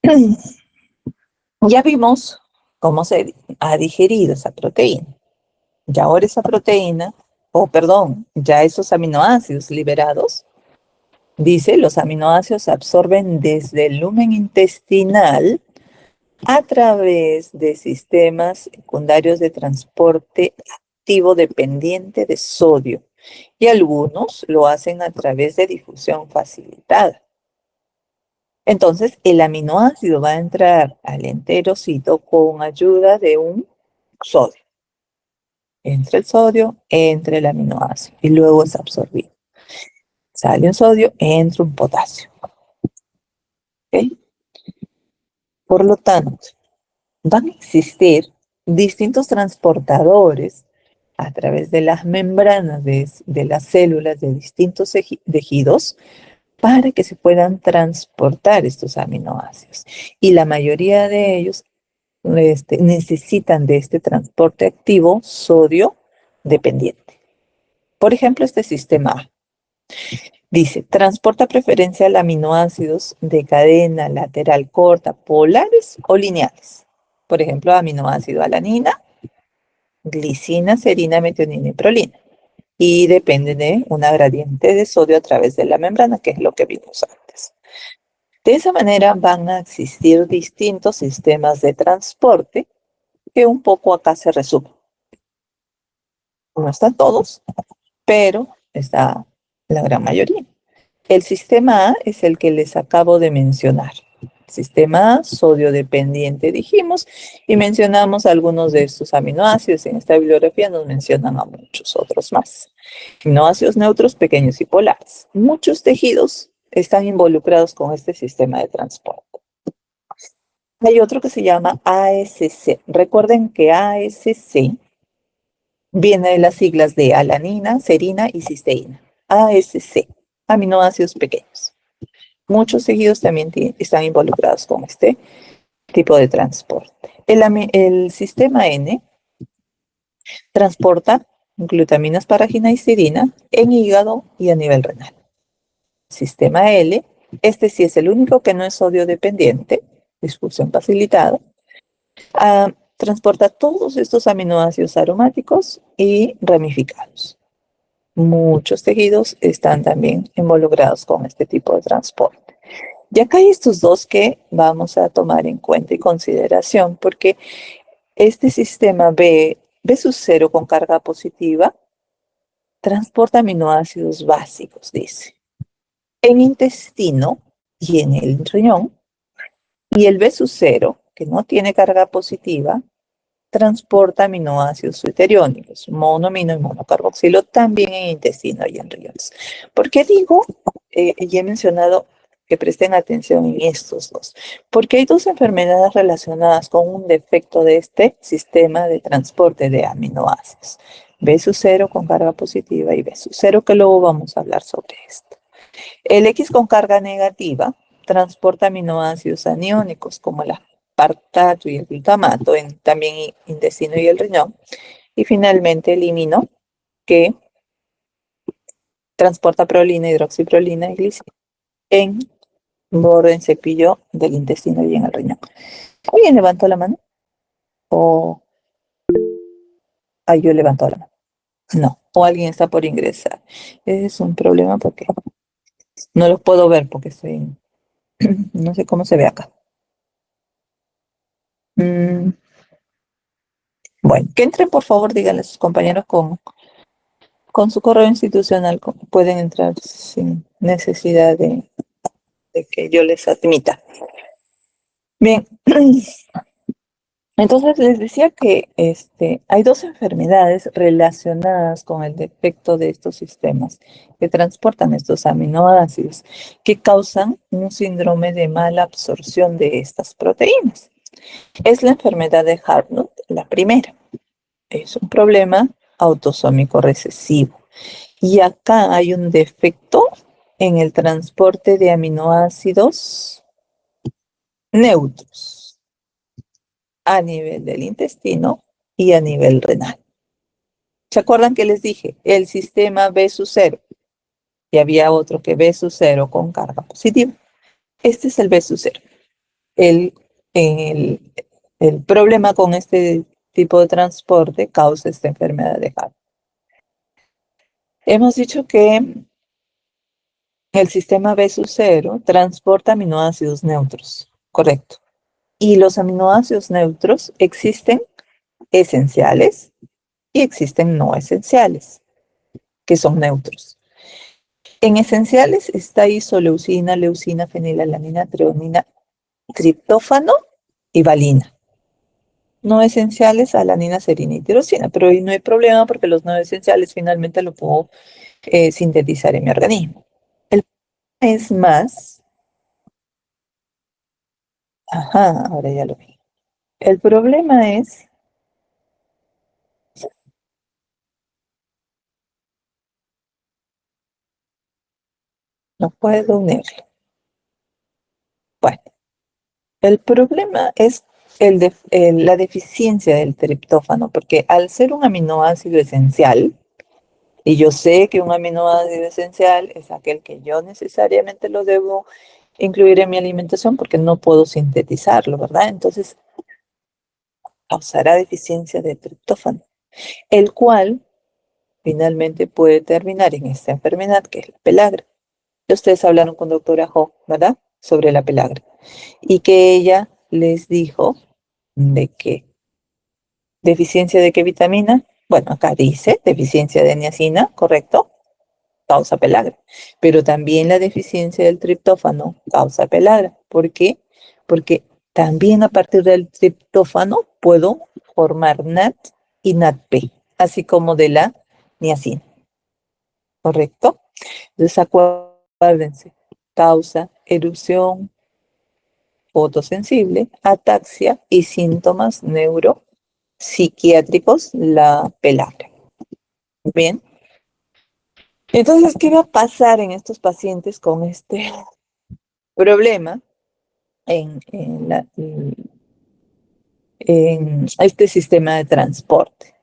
bien. Ya vimos cómo se ha digerido esa proteína. Y ahora esa proteína, ya esos aminoácidos liberados, dice, los aminoácidos se absorben desde el lumen intestinal a través de sistemas secundarios de transporte activo dependiente de sodio y algunos lo hacen a través de difusión facilitada. Entonces, el aminoácido va a entrar al enterocito con ayuda de un sodio. Entra el sodio, entra el aminoácido y luego es absorbido. Sale un sodio, entra un potasio. ¿Okay? Por lo tanto, van a existir distintos transportadores a través de las membranas de las células de distintos tejidos para que se puedan transportar estos aminoácidos. Y la mayoría de ellos necesitan de este transporte activo sodio dependiente. Por ejemplo, este sistema A. Dice, transporta preferencial aminoácidos de cadena lateral corta, polares o lineales. Por ejemplo, aminoácido alanina, glicina, serina, metionina y prolina. Y depende de una gradiente de sodio a través de la membrana, que es lo que vimos antes. De esa manera van a existir distintos sistemas de transporte que un poco acá se resume. No están todos, pero está la gran mayoría. El sistema A es el que les acabo de mencionar. Sistema A, sodio dependiente, dijimos, y mencionamos algunos de estos aminoácidos. En esta bibliografía nos mencionan a muchos otros más. Aminoácidos neutros pequeños y polares. Muchos tejidos están involucrados con este sistema de transporte. Hay otro que se llama ASC. Recuerden que ASC viene de las siglas de alanina, serina y cisteína. ASC, aminoácidos pequeños. Muchos tejidos también están involucrados con este tipo de transporte. El sistema N transporta glutaminas, paragina y serina en hígado y a nivel renal. Sistema L, este sí es el único que no es sodio dependiente, difusión facilitada, transporta todos estos aminoácidos aromáticos y ramificados. Muchos tejidos están también involucrados con este tipo de transporte. Y acá hay estos dos que vamos a tomar en cuenta y consideración, porque este sistema B sub 0 con carga positiva transporta aminoácidos básicos, dice, en intestino y en el riñón, y el B sub 0, que no tiene carga positiva, transporta aminoácidos deuteriónicos, monoamino y monocarboxilo, también en intestino y en riñones. ¿Por qué digo, y he mencionado que presten atención en estos dos? Porque hay dos enfermedades relacionadas con un defecto de este sistema de transporte de aminoácidos. B sub 0 con carga positiva y B sub 0, que luego vamos a hablar sobre esto. El X con carga negativa transporta aminoácidos aniónicos como el aspartato y el glutamato, también intestino y el riñón. Y finalmente el imino, que transporta prolina, hidroxiprolina y glicina en borde, en cepillo del intestino y en el riñón. ¿Alguien levantó la mano? ¿O yo levanto la mano? No. ¿O alguien está por ingresar? Ese es un problema porque no los puedo ver porque estoy en... No sé cómo se ve acá. Bueno, que entren, por favor, díganle a sus compañeros con su correo institucional. Pueden entrar sin necesidad de que yo les admita. Bien, entonces les decía que hay dos enfermedades relacionadas con el defecto de estos sistemas que transportan estos aminoácidos que causan un síndrome de mala absorción de estas proteínas. Es la enfermedad de Hartnett, la primera. Es un problema autosómico recesivo. Y acá hay un defecto en el transporte de aminoácidos neutros a nivel del intestino y a nivel renal. ¿Se acuerdan que les dije? El sistema B sub 0. Y había otro que B sub 0 con carga positiva. Este es el B sub 0. El problema con este tipo de transporte causa esta enfermedad de Hartnett. Hemos dicho que el sistema B sub 0 transporta aminoácidos neutros, correcto. Y los aminoácidos neutros existen esenciales y existen no esenciales, que son neutros. En esenciales está isoleucina, leucina, fenilalanina, treonina, triptófano y valina. No esenciales, alanina, serina y tirosina, pero ahí no hay problema porque los no esenciales finalmente lo puedo sintetizar en mi organismo. El problema es más... Ajá, ahora ya lo vi. El problema es... No puedo unirlo. Bueno, el problema es la deficiencia del triptófano, porque al ser un aminoácido esencial, y yo sé que un aminoácido esencial es aquel que yo necesariamente lo debo incluir en mi alimentación porque no puedo sintetizarlo, ¿verdad? Entonces, causará deficiencia de triptófano, el cual finalmente puede terminar en esta enfermedad que es la pelagra. Ustedes hablaron con doctora Ho, ¿verdad? Sobre la pelagra. Y que ella les dijo de que ¿Deficiencia de qué vitamina? Bueno, acá dice deficiencia de niacina, ¿correcto? Causa pelagra. Pero también la deficiencia del triptófano causa pelagra. ¿Por qué? Porque también a partir del triptófano puedo formar NAT y NADP, así como de la niacina, ¿correcto? Entonces acuérdense, causa erupción fotosensible, ataxia y síntomas neuropsiquiátricos, la pelagra. Bien. Entonces, ¿qué va a pasar en estos pacientes con este problema en este sistema de transporte?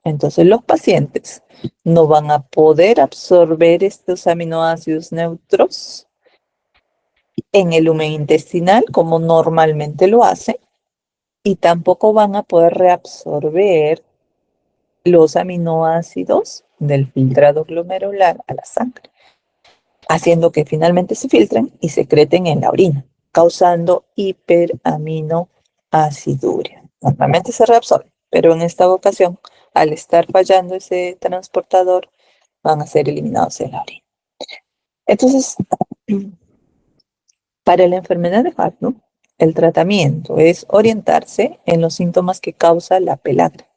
Entonces, los pacientes no van a poder absorber estos aminoácidos neutros en el lumen intestinal como normalmente lo hacen y tampoco van a poder reabsorber los aminoácidos del filtrado glomerular a la sangre, haciendo que finalmente se filtren y secreten en la orina, causando hiperaminoaciduria. Normalmente se reabsorbe, pero en esta ocasión, al estar fallando ese transportador, van a ser eliminados en la orina. Entonces, para la enfermedad de Hartnup, el tratamiento es orientarse en los síntomas que causa la pelagra.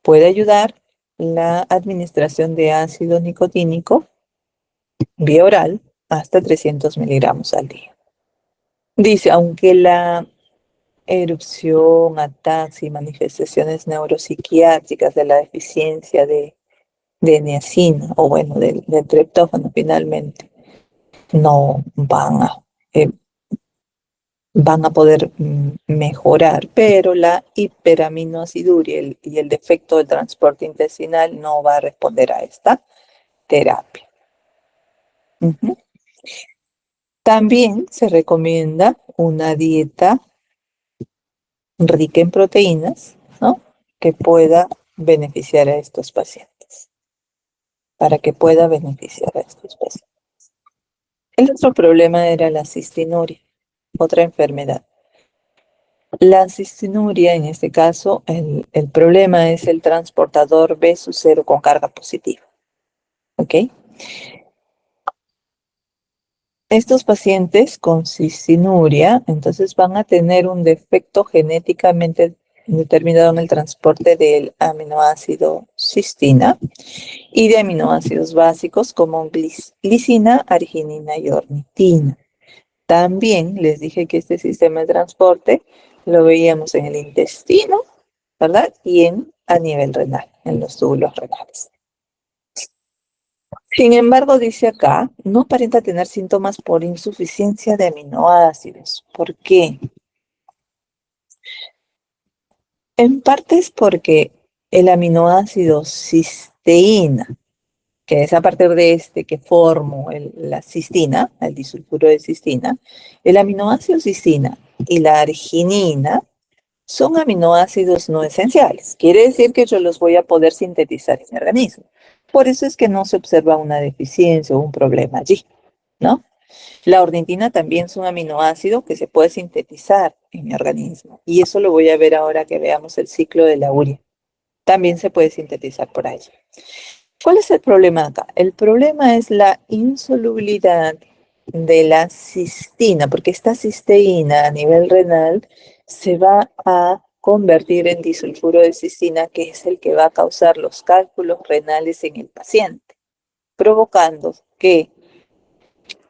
Puede ayudar la administración de ácido nicotínico vía oral hasta 300 miligramos al día. Dice, aunque la erupción, ataxia y manifestaciones neuropsiquiátricas de la deficiencia de niacina, o bueno, del triptófano finalmente, no van a poder mejorar, pero la hiperaminoaciduria y el defecto del transporte intestinal no va a responder a esta terapia. Uh-huh. También se recomienda una dieta rica en proteínas, ¿no? Que pueda beneficiar a estos pacientes, para que pueda beneficiar a estos pacientes. El otro problema era la cistinuria, otra enfermedad. La cistinuria, en este caso, el problema es el transportador B0 con carga positiva. ¿Ok? Estos pacientes con cistinuria, entonces van a tener un defecto genéticamente determinado en el transporte del aminoácido cistina y de aminoácidos básicos como glicina, arginina y ornitina. También les dije que este sistema de transporte lo veíamos en el intestino, ¿verdad? Y a nivel renal, en los túbulos renales. Sin embargo, dice acá, no aparenta tener síntomas por insuficiencia de aminoácidos. ¿Por qué? En parte es porque el aminoácido cisteína, que es a partir de este que formo la cistina, el disulfuro de cistina, el aminoácido cistina y la arginina son aminoácidos no esenciales. Quiere decir que yo los voy a poder sintetizar en mi organismo. Por eso es que no se observa una deficiencia o un problema allí, ¿no? La ornitina también es un aminoácido que se puede sintetizar en mi organismo. Y eso lo voy a ver ahora que veamos el ciclo de la urea. También se puede sintetizar por ahí. ¿Cuál es el problema acá? El problema es la insolubilidad de la cistina, porque esta cisteína a nivel renal se va a convertir en disulfuro de cistina, que es el que va a causar los cálculos renales en el paciente, provocando que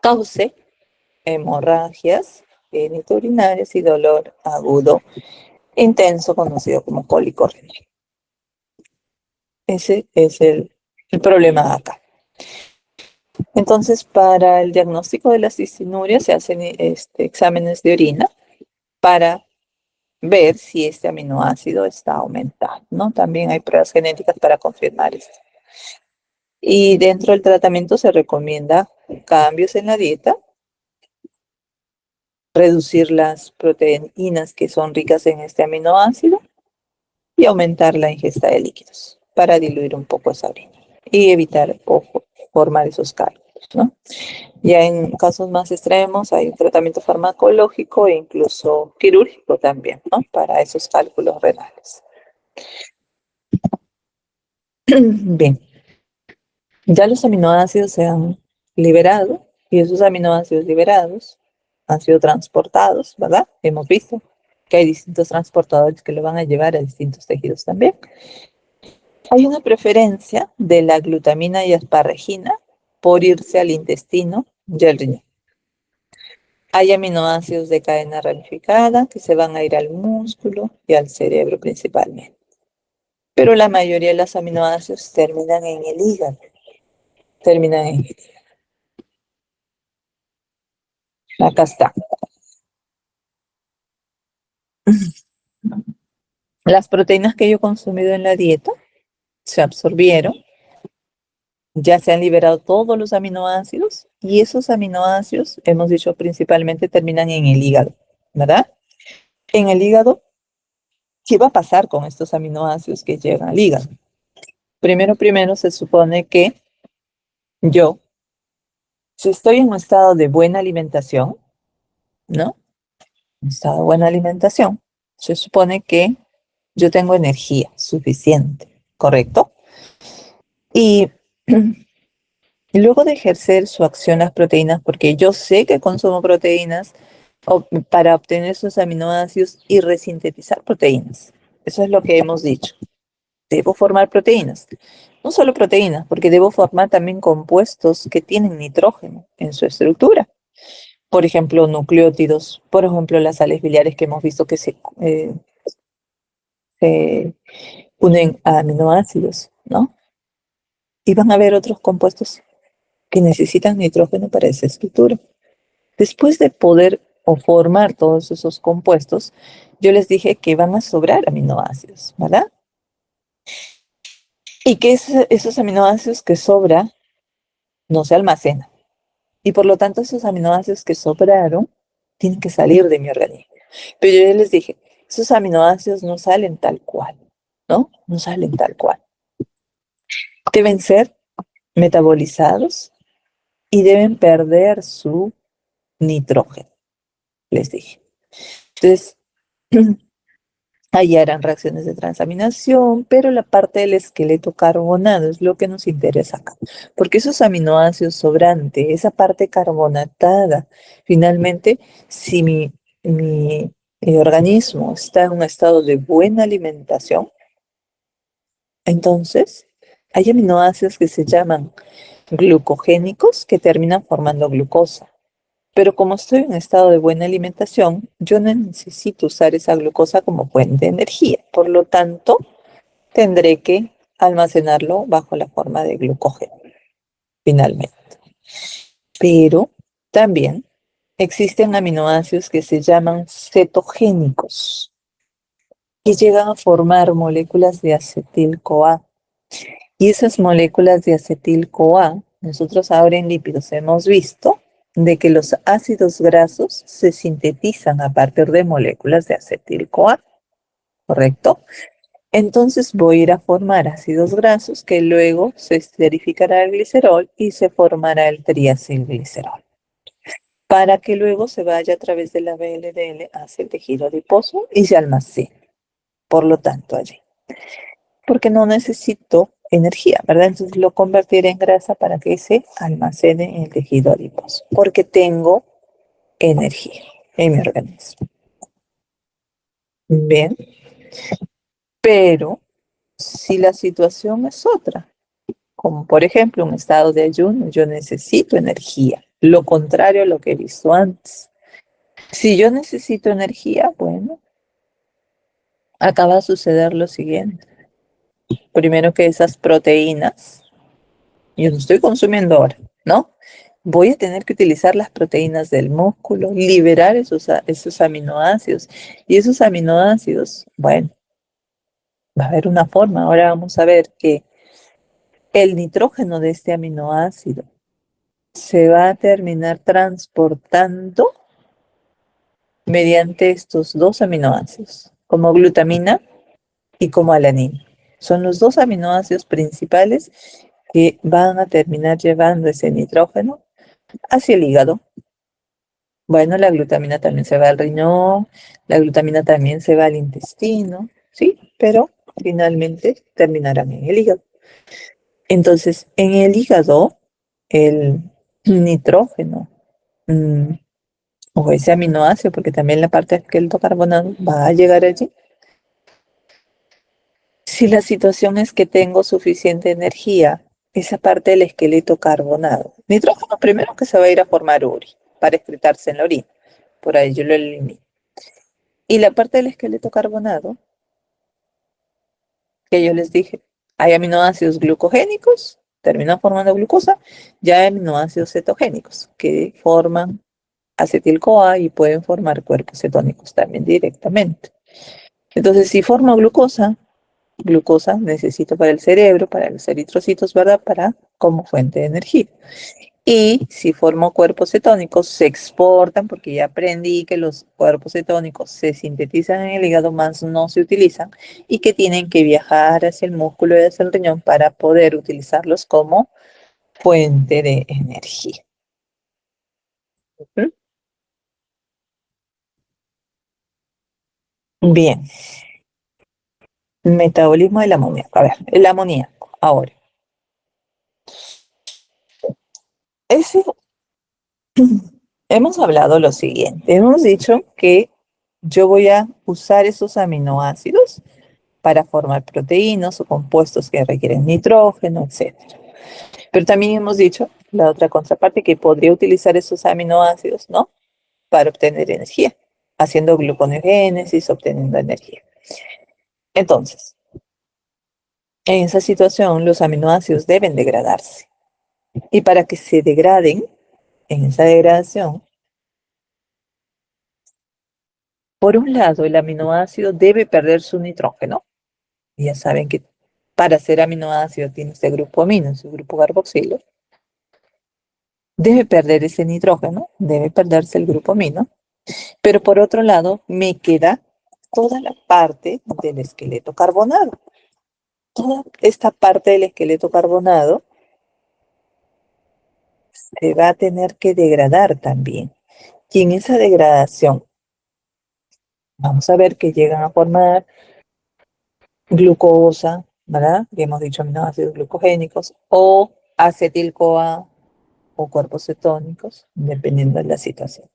cause hemorragias genitourinarias y dolor agudo intenso conocido como cólico renal. Ese es el problema acá. Entonces, para el diagnóstico de la cistinuria se hacen exámenes de orina para ver si este aminoácido está aumentado, ¿no? También hay pruebas genéticas para confirmar esto. Y dentro del tratamiento se recomienda cambios en la dieta, reducir las proteínas que son ricas en este aminoácido y aumentar la ingesta de líquidos para diluir un poco esa orina y evitar formar esos cálculos, ¿no? Ya en casos más extremos hay un tratamiento farmacológico e incluso quirúrgico también, ¿no? Para esos cálculos renales. Bien, ya los aminoácidos se han liberado y esos aminoácidos liberados han sido transportados, ¿verdad? Hemos visto que hay distintos transportadores que lo van a llevar a distintos tejidos también. Hay una preferencia de la glutamina y asparagina por irse al intestino y al riñón. Hay aminoácidos de cadena ramificada que se van a ir al músculo y al cerebro principalmente. Pero la mayoría de los aminoácidos terminan en el hígado. Terminan en el hígado. Acá está. Las proteínas que yo he consumido en la dieta se absorbieron, ya se han liberado todos los aminoácidos y esos aminoácidos, hemos dicho principalmente, terminan en el hígado, ¿verdad? En el hígado, ¿qué va a pasar con estos aminoácidos que llegan al hígado? Primero se supone que yo, si estoy en un estado de buena alimentación, ¿no? Un estado de buena alimentación, se supone que yo tengo energía suficiente, ¿correcto? Y luego de ejercer su acción las proteínas, porque yo sé que consumo proteínas para obtener esos aminoácidos y resintetizar proteínas. Eso es lo que hemos dicho. Debo formar proteínas. No solo proteínas, porque debo formar también compuestos que tienen nitrógeno en su estructura. Por ejemplo, nucleótidos, por ejemplo, las sales biliares que hemos visto que se unen a aminoácidos, ¿no? Y van a haber otros compuestos que necesitan nitrógeno para esa estructura. Después de poder o formar todos esos compuestos, yo les dije que van a sobrar aminoácidos, ¿verdad? Y que esos aminoácidos que sobran no se almacenan. Y por lo tanto, esos aminoácidos que sobraron tienen que salir de mi organismo. Pero yo ya les dije, esos aminoácidos no salen tal cual, ¿no? No salen tal cual. Deben ser metabolizados y deben perder su nitrógeno, les dije. Entonces, ahí harán reacciones de transaminación, pero la parte del esqueleto carbonado es lo que nos interesa acá. Porque esos aminoácidos sobrantes, esa parte carbonatada, finalmente, si mi organismo está en un estado de buena alimentación, entonces hay aminoácidos que se llaman glucogénicos que terminan formando glucosa. Pero como estoy en estado de buena alimentación, yo no necesito usar esa glucosa como fuente de energía. Por lo tanto, tendré que almacenarlo bajo la forma de glucógeno, finalmente. Pero también existen aminoácidos que se llaman cetogénicos, que llegan a formar moléculas de acetil-CoA. Y esas moléculas de acetil-CoA, nosotros ahora en lípidos hemos visto de que los ácidos grasos se sintetizan a partir de moléculas de acetil-CoA, ¿correcto? Entonces voy a ir a formar ácidos grasos que luego se esterificará el glicerol y se formará el triacilglicerol, para que luego se vaya a través de la VLDL hacia el tejido adiposo y se almacene, por lo tanto, allí. Porque no necesito energía, ¿verdad? Entonces lo convertiré en grasa para que se almacene en el tejido adiposo, porque tengo energía en mi organismo. Bien, pero si la situación es otra, como por ejemplo un estado de ayuno, yo necesito energía, lo contrario a lo que he visto antes. Si yo necesito energía, bueno, acá va a suceder lo siguiente. Primero que esas proteínas, yo no estoy consumiendo ahora, ¿no? Voy a tener que utilizar las proteínas del músculo, liberar esos aminoácidos. Y esos aminoácidos, bueno, va a haber una forma. Ahora vamos a ver que el nitrógeno de este aminoácido se va a terminar transportando mediante estos dos aminoácidos, como glutamina y como alanina. Son los dos aminoácidos principales que van a terminar llevando ese nitrógeno hacia el hígado. Bueno, la glutamina también se va al riñón, la glutamina también se va al intestino, ¿sí? Pero finalmente terminarán en el hígado. Entonces, en el hígado, el nitrógeno, o ese aminoácido, porque también la parte del esqueleto carbonado va a llegar allí. Si la situación es que tengo suficiente energía, esa parte del esqueleto carbonado, nitrógeno primero que se va a ir a formar uri, para excretarse en la orina. Por ahí yo lo elimino. Y la parte del esqueleto carbonado, que yo les dije, hay aminoácidos glucogénicos, terminan formando glucosa, y hay aminoácidos cetogénicos, que forman acetil-CoA y pueden formar cuerpos cetónicos también directamente. Entonces, si formo glucosa necesito para el cerebro, para los eritrocitos, ¿verdad? Para como fuente de energía. Y si formo cuerpos cetónicos, se exportan, porque ya aprendí que los cuerpos cetónicos se sintetizan en el hígado, más no se utilizan, y que tienen que viajar hacia el músculo y hacia el riñón para poder utilizarlos como fuente de energía. ¿Mm? Bien. Metabolismo del amoníaco. A ver, el amoníaco. Ahora. Ese, hemos hablado lo siguiente. Hemos dicho que yo voy a usar esos aminoácidos para formar proteínas o compuestos que requieren nitrógeno, etc. Pero también hemos dicho, la otra contraparte, que podría utilizar esos aminoácidos, ¿no? Para obtener energía, haciendo gluconeogénesis, obteniendo energía. Entonces, en esa situación, los aminoácidos deben degradarse. Y para que se degraden, en esa degradación, por un lado, el aminoácido debe perder su nitrógeno. Y ya saben que para ser aminoácido tiene este grupo amino, su grupo carboxilo. Debe perder ese nitrógeno, debe perderse el grupo amino. Pero por otro lado, me queda toda la parte del esqueleto carbonado. Toda esta parte del esqueleto carbonado se va a tener que degradar también. Y en esa degradación, vamos a ver que llegan a formar glucosa, ¿verdad? Ya hemos dicho aminoácidos glucogénicos, o acetil-CoA, o cuerpos cetónicos, dependiendo de la situación.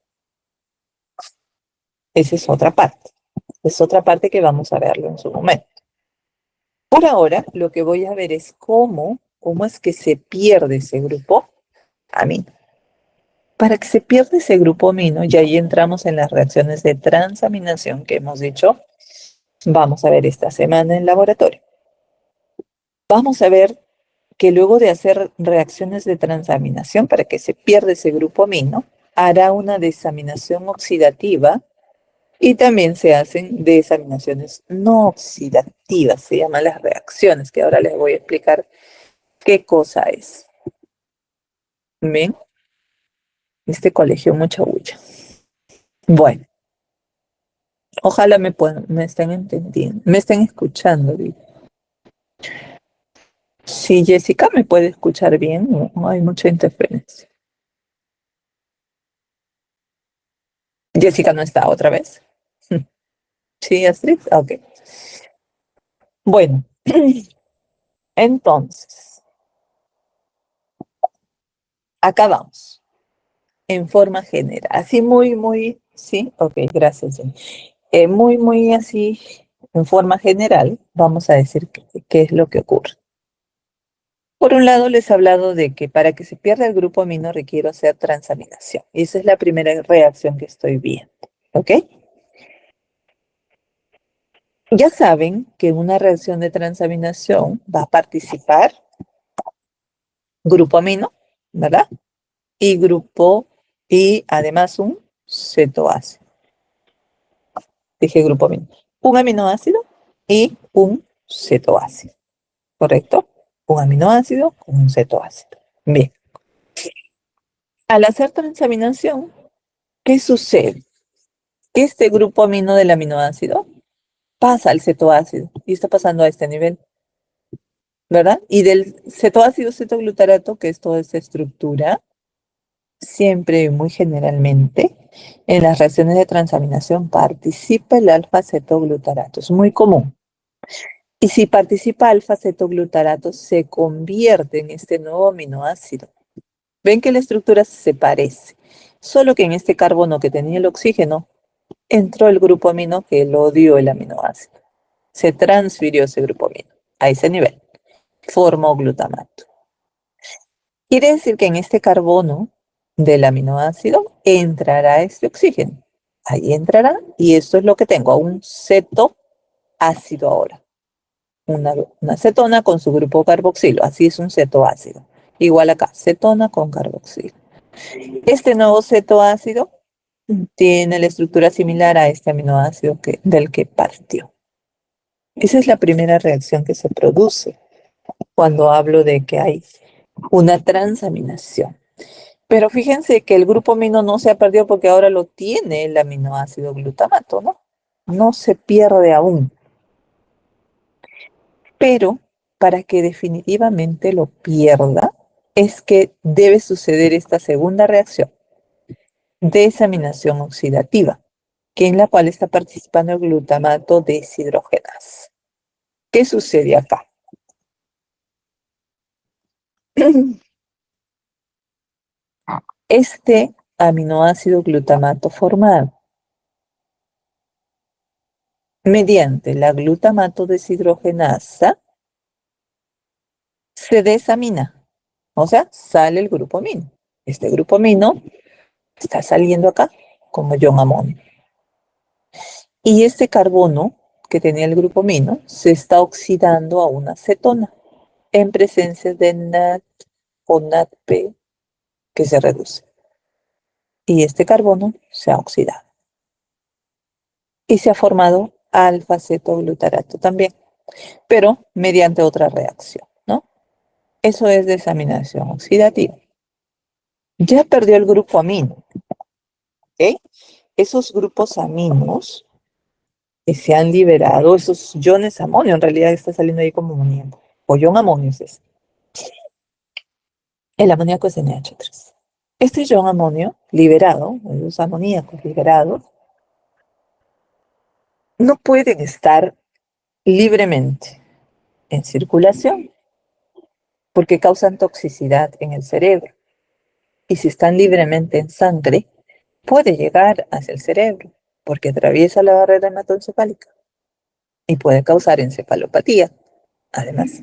Esa es otra parte. Es otra parte que vamos a verlo en su momento. Por ahora, lo que voy a ver es cómo es que se pierde ese grupo amino. Para que se pierda ese grupo amino, y ahí entramos en las reacciones de transaminación que hemos dicho, vamos a ver esta semana en laboratorio. Vamos a ver que luego de hacer reacciones de transaminación para que se pierda ese grupo amino, hará una desaminación oxidativa y también se hacen desaminaciones no oxidativas, se llaman las reacciones, que ahora les voy a explicar qué cosa es. ¿Ven? Este colegio, mucha bulla. Bueno, ojalá me estén entendiendo, me estén escuchando bien. Si Jessica me puede escuchar bien, no hay mucha interferencia. Jessica no está otra vez. Sí, Astrid, ok. Bueno, entonces, acá vamos, en forma general, así muy, sí, ok, gracias, Jenny. Muy así, en forma general, vamos a decir qué es lo que ocurre. Por un lado, les he hablado de que para que se pierda el grupo amino requiero hacer transaminación. Y esa es la primera reacción que estoy viendo, ¿ok? Ya saben que en una reacción de transaminación va a participar grupo amino, ¿verdad? Y además un cetoácido. Dije grupo amino. Un aminoácido y un cetoácido, ¿correcto? Un aminoácido con un cetoácido. Bien. Al hacer transaminación, ¿qué sucede? Que este grupo amino del aminoácido pasa al cetoácido y está pasando a este nivel, ¿verdad? Y del cetoácido cetoglutarato, que es toda esta estructura, siempre y muy generalmente, en las reacciones de transaminación participa el alfa-cetoglutarato. Es muy común. Y si participa alfa-cetoglutarato, se convierte en este nuevo aminoácido. Ven que la estructura se parece, solo que en este carbono que tenía el oxígeno, entró el grupo amino que lo dio el aminoácido. Se transfirió ese grupo amino a ese nivel. Formó glutamato. Quiere decir que en este carbono del aminoácido entrará este oxígeno. Ahí entrará y esto es lo que tengo, un cetoácido ahora. Una cetona con su grupo carboxilo, así es un cetoácido. Igual acá, cetona con carboxilo. Este nuevo cetoácido tiene la estructura similar a este aminoácido del que partió. Esa es la primera reacción que se produce cuando hablo de que hay una transaminación. Pero fíjense que el grupo amino no se ha perdido porque ahora lo tiene el aminoácido glutamato, ¿no? No se pierde aún. Pero para que definitivamente lo pierda, es que debe suceder esta segunda reacción, desaminación oxidativa, que en la cual está participando el glutamato deshidrogenasa. ¿Qué sucede acá? Este aminoácido glutamato formado mediante la glutamato deshidrogenasa se desamina, o sea, sale el grupo amino. Este grupo amino está saliendo acá como ion amonio. Y este carbono que tenía el grupo amino se está oxidando a una cetona en presencia de NAD o NADP que se reduce. Y este carbono se ha oxidado. Y se ha formado alfa-cetoglutarato también, pero mediante otra reacción, ¿no? Eso es desaminación oxidativa. Ya perdió el grupo amino, ¿ok? Esos grupos aminos que se han liberado, esos iones amonio, en realidad está saliendo ahí como amoníaco, o ion amonio es ese. El amoníaco es NH3. Este ion amonio liberado, los amoníacos liberados, no pueden estar libremente en circulación porque causan toxicidad en el cerebro. Y si están libremente en sangre, puede llegar hacia el cerebro porque atraviesa la barrera hematoencefálica y puede causar encefalopatía, además.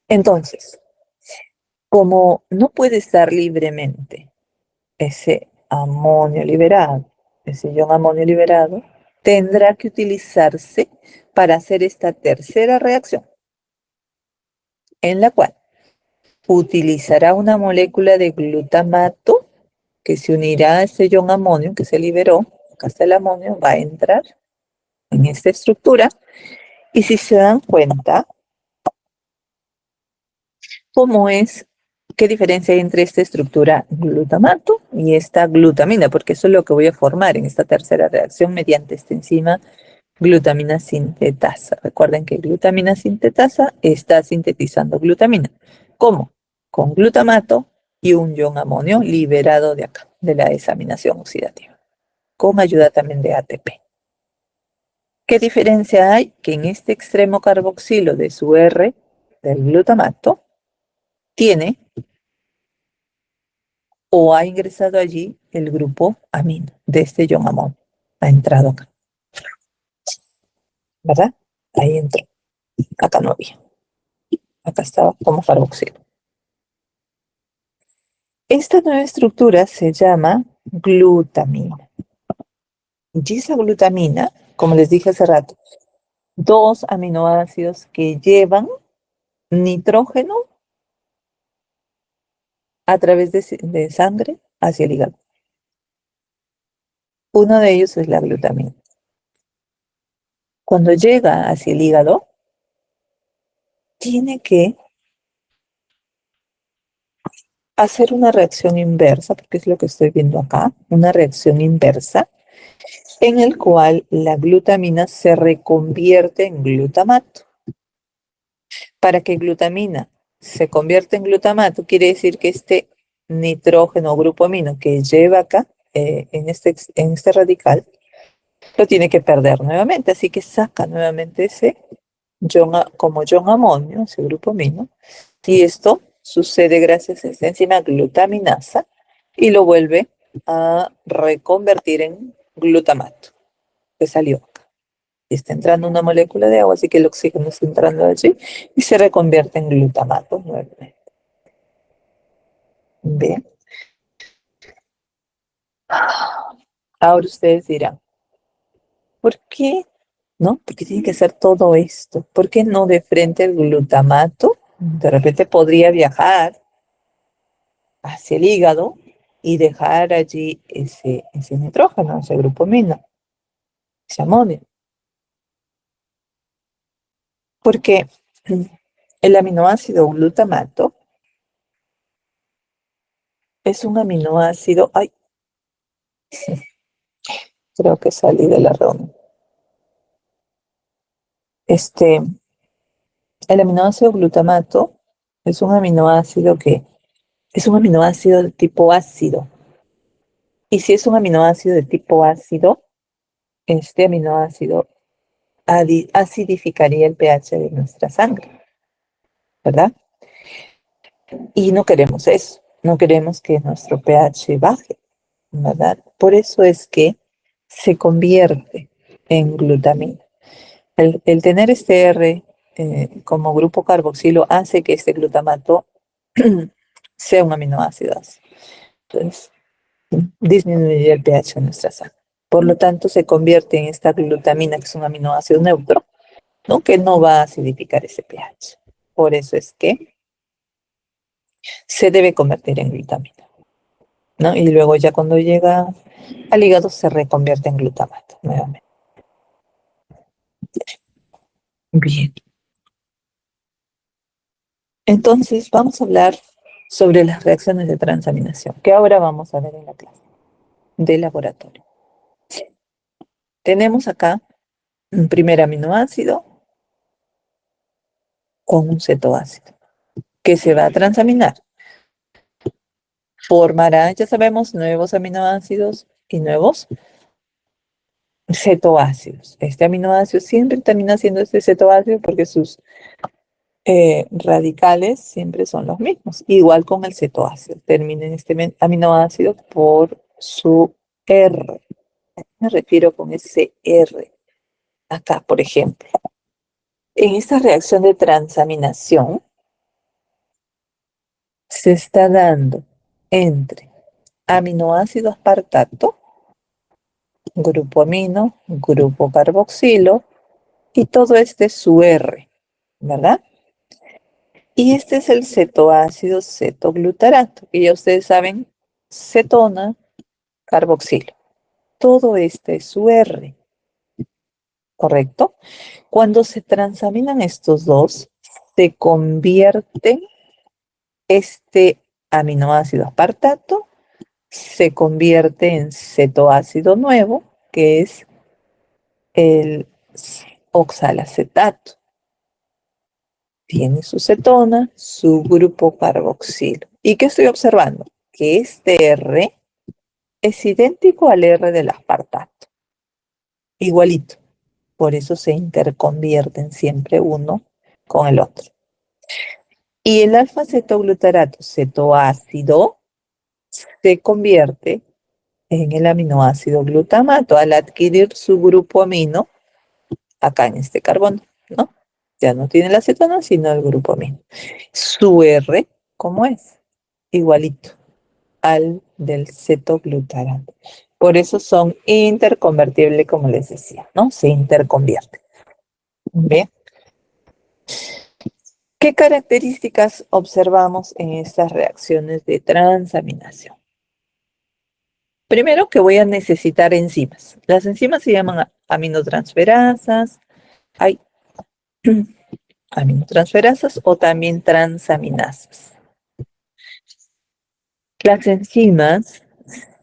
Entonces, como no puede estar libremente ese amonio liberado, ese ion amonio liberado, tendrá que utilizarse para hacer esta tercera reacción, en la cual utilizará una molécula de glutamato que se unirá a ese ion amonio que se liberó. Acá está el amonio, va a entrar en esta estructura. Y si se dan cuenta, ¿cómo es? ¿Qué diferencia hay entre esta estructura glutamato y esta glutamina? Porque eso es lo que voy a formar en esta tercera reacción mediante esta enzima glutamina sintetasa. Recuerden que glutamina sintetasa está sintetizando glutamina. ¿Cómo? Con glutamato y un ion amonio liberado de acá, de la desaminación oxidativa, con ayuda también de ATP. ¿Qué diferencia hay? Que en este extremo carboxilo de su R del glutamato tiene o ha ingresado allí el grupo amino de este ion amonio. Ha entrado acá. ¿Verdad? Ahí entró. Acá no había. Acá estaba como carboxilo. Esta nueva estructura se llama glutamina. Y esa glutamina, como les dije hace rato, dos aminoácidos que llevan nitrógeno a través de sangre hacia el hígado. Uno de ellos es la glutamina. Cuando llega hacia el hígado, tiene que hacer una reacción inversa, porque es lo que estoy viendo acá, una reacción inversa, en el cual la glutamina se reconvierte en glutamato. Para que glutamina se convierta en glutamato, quiere decir que este nitrógeno o grupo amino que lleva acá, en este radical, lo tiene que perder nuevamente, así que saca nuevamente ese como ion amonio, ese grupo amino, y esto sucede gracias a esta enzima glutaminasa y lo vuelve a reconvertir en glutamato, que salió acá. Está entrando una molécula de agua, así que el oxígeno está entrando allí y se reconvierte en glutamato nuevamente. Bien. Ahora ustedes dirán, ¿por qué? ¿No? ¿Por qué tiene que hacer todo esto? ¿Por qué no de frente el glutamato? De repente podría viajar hacia el hígado y dejar allí ese nitrógeno, ese grupo amino, ese amonio. Porque el aminoácido glutamato es un aminoácido, ay, creo que salí de la reunión. El aminoácido glutamato es un aminoácido de tipo ácido. Y si es un aminoácido de tipo ácido, este aminoácido acidificaría el pH de nuestra sangre, ¿verdad? Y no queremos eso, no queremos que nuestro pH baje, ¿verdad? Por eso es que se convierte en glutamina. El tener este R como grupo carboxilo hace que este glutamato sea un aminoácido ácido. Entonces, disminuye el pH de nuestra sangre. Por lo tanto, se convierte en esta glutamina, que es un aminoácido neutro, ¿no? Que no va a acidificar ese pH. Por eso es que se debe convertir en glutamina, ¿no? Y luego ya cuando llega al hígado se reconvierte en glutamato nuevamente. Bien. Entonces vamos a hablar sobre las reacciones de transaminación, que ahora vamos a ver en la clase de laboratorio. Tenemos acá un primer aminoácido con un cetoácido que se va a transaminar. Formará, ya sabemos, nuevos aminoácidos y nuevos cetoácidos. Este aminoácido siempre termina siendo este cetoácido porque sus radicales siempre son los mismos. Igual con el cetoácido. Termina en este aminoácido por su R. Me refiero con ese R. Acá, por ejemplo. En esta reacción de transaminación se está dando entre aminoácido aspartato, grupo amino, grupo carboxilo, y todo este es su R, ¿verdad? Y este es el cetoácido cetoglutarato, que ya ustedes saben, cetona, carboxilo. Todo este es su R, ¿correcto? Cuando se transaminan estos dos, se convierten este aminoácido aspartato, se convierte en cetoácido nuevo, que es el oxalacetato. Tiene su cetona, su grupo carboxilo. ¿Y qué estoy observando? Que este R es idéntico al R del aspartato. Igualito. Por eso se interconvierten siempre uno con el otro. Y el alfa-cetoglutarato cetoácido se convierte en el aminoácido glutamato al adquirir su grupo amino acá en este carbono, ¿no? Ya no tiene la cetona, sino el grupo amino. Su R, ¿cómo es? Igualito al del cetoglutarato. Por eso son interconvertibles, como les decía, ¿no? Se interconvierten. Bien. ¿Qué características observamos en estas reacciones de transaminación? Primero que voy a necesitar enzimas. Las enzimas se llaman aminotransferasas. Hay aminotransferasas o también transaminasas. Las enzimas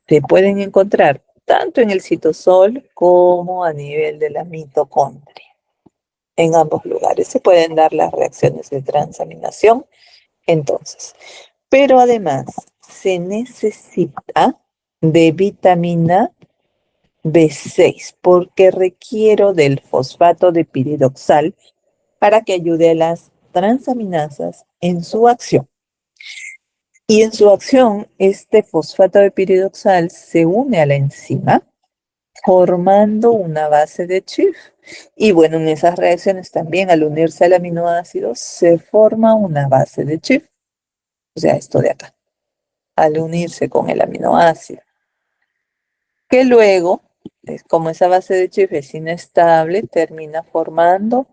se pueden encontrar tanto en el citosol como a nivel de la mitocondria. En ambos lugares se pueden dar las reacciones de transaminación, entonces. Pero además se necesita de vitamina B6 porque requiero del fosfato de piridoxal para que ayude a las transaminasas en su acción. Y en su acción, este fosfato de piridoxal se une a la enzima formando una base de Schiff. Y bueno, en esas reacciones también al unirse al aminoácido se forma una base de Schiff. O sea, esto de acá, al unirse con el aminoácido. Que luego, como esa base de Schiff es inestable, termina formando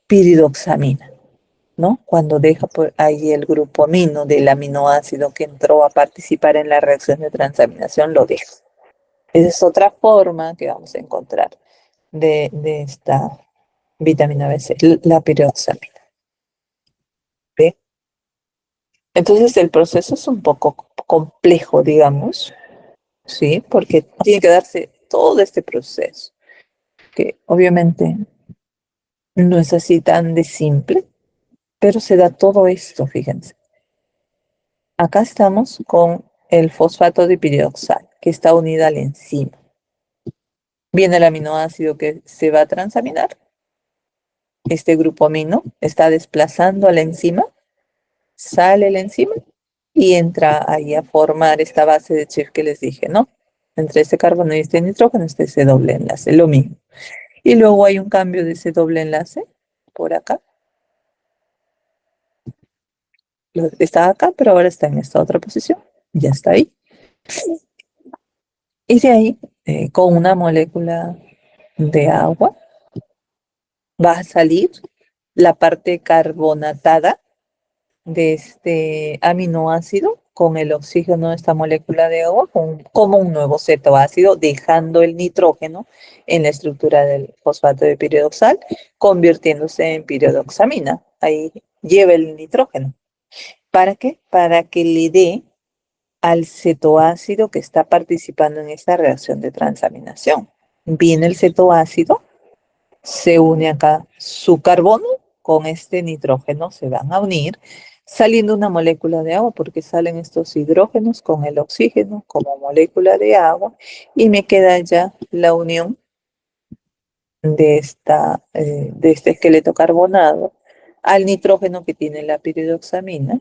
piridoxamina, ¿no? Cuando deja por ahí el grupo amino del aminoácido que entró a participar en la reacción de transaminación, lo deja. Esa es otra forma que vamos a encontrar de esta vitamina B6, la piridoxamina. ¿Ve? Entonces el proceso es un poco complejo, digamos, ¿sí? Porque tiene que darse todo este proceso, que obviamente no es así tan de simple, pero se da todo esto, fíjense. Acá estamos con el fosfato de piridoxal, que está unida a la enzima. Viene el aminoácido que se va a transaminar. Este grupo amino está desplazando a la enzima, sale la enzima y entra ahí a formar esta base de Schiff que les dije, ¿no? Entre este carbono y este nitrógeno está ese doble enlace, lo mismo. Y luego hay un cambio de ese doble enlace por acá. Está acá, pero ahora está en esta otra posición. Ya está ahí. Y de ahí, con una molécula de agua, va a salir la parte carbonatada de este aminoácido con el oxígeno de esta molécula de agua como un nuevo cetoácido, dejando el nitrógeno en la estructura del fosfato de piridoxal, convirtiéndose en piridoxamina. Ahí lleva el nitrógeno. ¿Para qué? Para que le dé al cetoácido que está participando en esta reacción de transaminación. Viene el cetoácido, se une acá su carbono con este nitrógeno, se van a unir, saliendo una molécula de agua, porque salen estos hidrógenos con el oxígeno como molécula de agua, y me queda ya la unión de este esqueleto carbonado al nitrógeno que tiene la piridoxamina.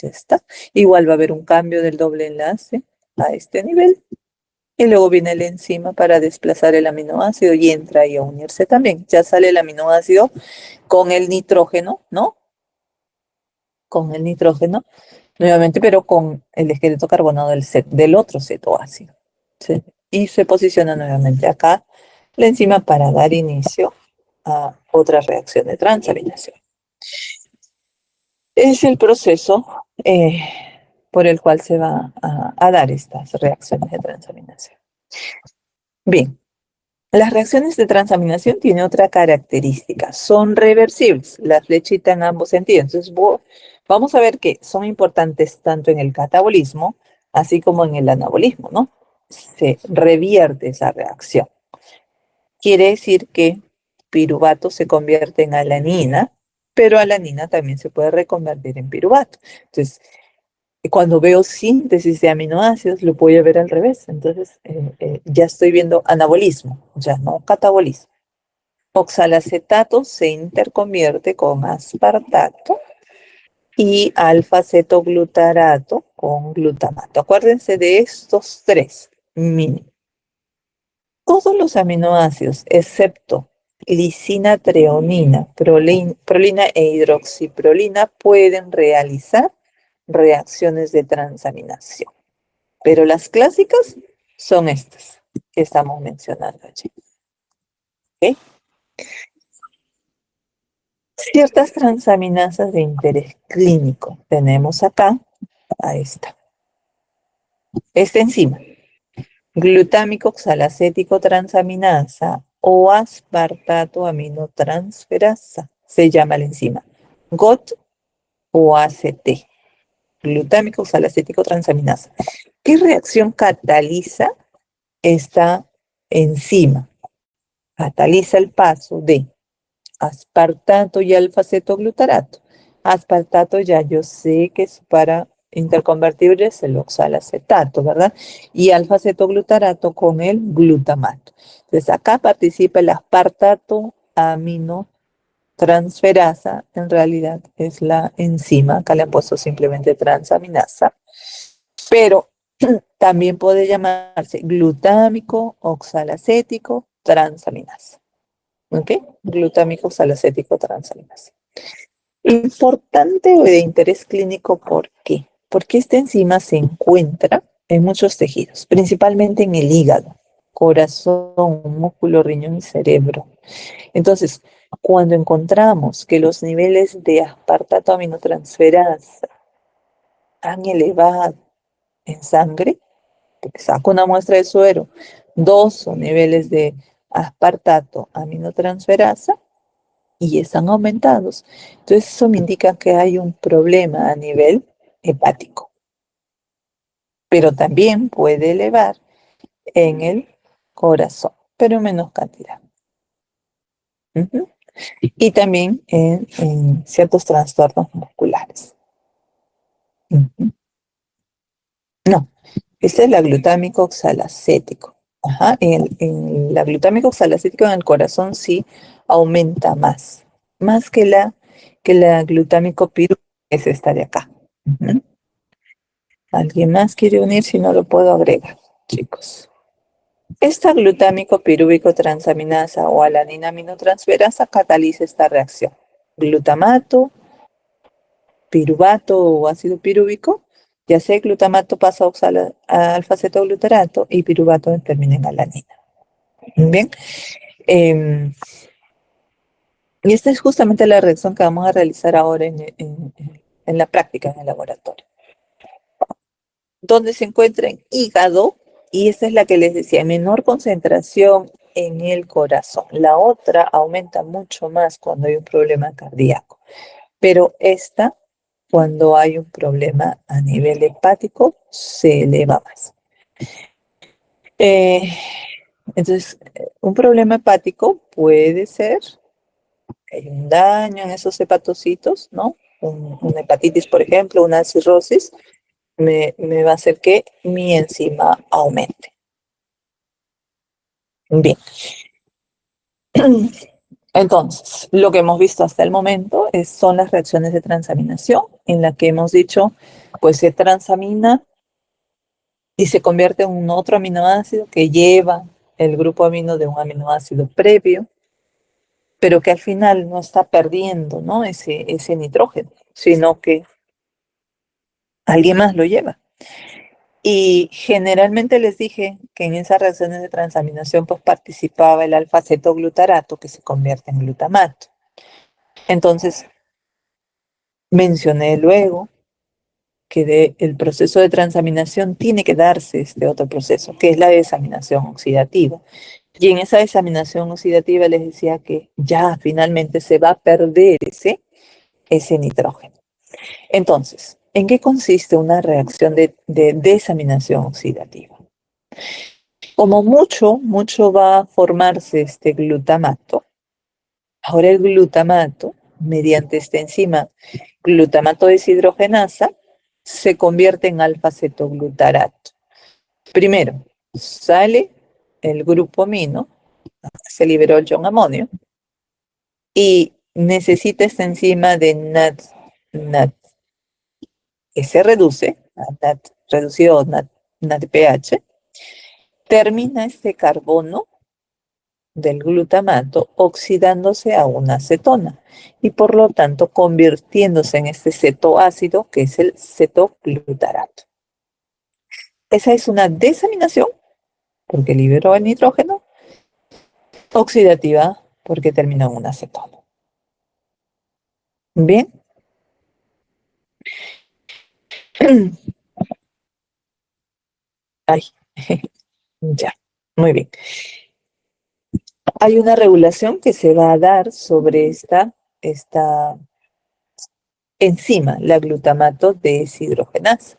Ya está. Igual va a haber un cambio del doble enlace a este nivel. Y luego viene la enzima para desplazar el aminoácido y entra ahí a unirse también. Ya sale el aminoácido con el nitrógeno, ¿no? Con el nitrógeno, nuevamente, pero con el esqueleto carbonado del otro cetoácido. ¿Sí? Y se posiciona nuevamente acá la enzima para dar inicio a otra reacción de transaminación. Es el proceso por el cual se va a dar estas reacciones de transaminación. Bien, las reacciones de transaminación tienen otra característica, son reversibles, la flechita en ambos sentidos. Entonces vamos a ver que son importantes tanto en el catabolismo así como en el anabolismo, ¿no? Se revierte esa reacción. Quiere decir que piruvato se convierte en alanina, pero alanina también se puede reconvertir en piruvato. Entonces, cuando veo síntesis de aminoácidos, lo voy a ver al revés. Entonces, ya estoy viendo anabolismo, ya no catabolismo. Oxalacetato se interconvierte con aspartato y alfa-cetoglutarato con glutamato. Acuérdense de estos tres mínimos. Todos los aminoácidos, excepto lisina, treonina, prolina e hidroxiprolina, pueden realizar reacciones de transaminación. Pero las clásicas son estas que estamos mencionando allí. ¿Okay? Ciertas transaminasas de interés clínico. Tenemos acá a esta enzima. Glutámico oxalacético transaminasa o aspartato aminotransferasa. Se llama la enzima GOT o ACT. Glutámico oxalacético transaminasa. ¿Qué reacción cataliza esta enzima? Cataliza el paso de aspartato y alfa-cetoglutarato. Aspartato ya yo sé que es para interconvertible es el oxalacetato, ¿verdad? Y alfa-cetoglutarato con el glutamato. Entonces acá participa el aspartato aminotransferasa. transferasa en realidad es la enzima, acá le han puesto simplemente transaminasa, pero también puede llamarse glutámico oxalacético transaminasa. ¿Ok? Glutámico oxalacético transaminasa. Importante o de interés clínico, ¿por qué? Porque esta enzima se encuentra en muchos tejidos, principalmente en el hígado, corazón, músculo, riñón y cerebro. Entonces, cuando encontramos que los niveles de aspartato aminotransferasa han elevado en sangre, porque saco una muestra de suero, 2 son niveles de aspartato aminotransferasa y están aumentados. Entonces, eso me indica que hay un problema a nivel hepático, pero también puede elevar en el corazón, pero en menos cantidad. Ujú. Y también en ciertos trastornos musculares. Ujú. No, ese es la glutámico oxalacético. Ajá, la glutámico oxalacético en el corazón sí aumenta más que la glutámico pirúvica, que es esta de acá. Ujú. ¿Alguien más quiere unir? Si no, lo puedo agregar, chicos. Esta glutámico pirúvico transaminasa o alanina aminotransferasa cataliza esta reacción. Glutamato, piruvato o ácido pirúvico, ya sea glutamato pasa a alfa-cetoglutarato y piruvato termina en alanina. Bien, y esta es justamente la reacción que vamos a realizar ahora en la práctica en el laboratorio. Donde se encuentra en hígado, y esta es la que les decía, menor concentración en el corazón. La otra aumenta mucho más cuando hay un problema cardíaco, pero esta, cuando hay un problema a nivel hepático, se eleva más. Entonces, un problema hepático puede ser que hay un daño en esos hepatocitos, ¿no? Una hepatitis, por ejemplo, una cirrosis, me va a hacer que mi enzima aumente. Bien. Entonces, lo que hemos visto hasta el momento son las reacciones de transaminación, en la que hemos dicho, pues se transamina y se convierte en un otro aminoácido que lleva el grupo amino de un aminoácido previo, pero que al final no está perdiendo, ¿no? ese nitrógeno, sino que alguien más lo lleva. Y generalmente les dije que en esas reacciones de transaminación pues participaba el alfa-cetoglutarato que se convierte en glutamato. Entonces, mencioné luego que el proceso de transaminación tiene que darse este otro proceso, que es la desaminación oxidativa. Y en esa desaminación oxidativa les decía que ya finalmente se va a perder ese nitrógeno. Entonces, ¿en qué consiste una reacción de desaminación oxidativa? Como mucho va a formarse este glutamato. Ahora el glutamato, mediante esta enzima glutamato deshidrogenasa, se convierte en alfa-cetoglutarato. Primero, sale el grupo amino, se liberó el ion amonio, y necesita esta enzima de NAD, que se reduce, a NAD reducido NADPH, termina este carbono del glutamato oxidándose a una cetona y por lo tanto convirtiéndose en este cetoácido que es el cetoglutarato. Esa es una desaminación porque liberó el nitrógeno, oxidativa porque terminó en una cetona. Bien. Ay, ya, muy bien. Hay una regulación que se va a dar sobre esta enzima, la glutamato deshidrogenasa.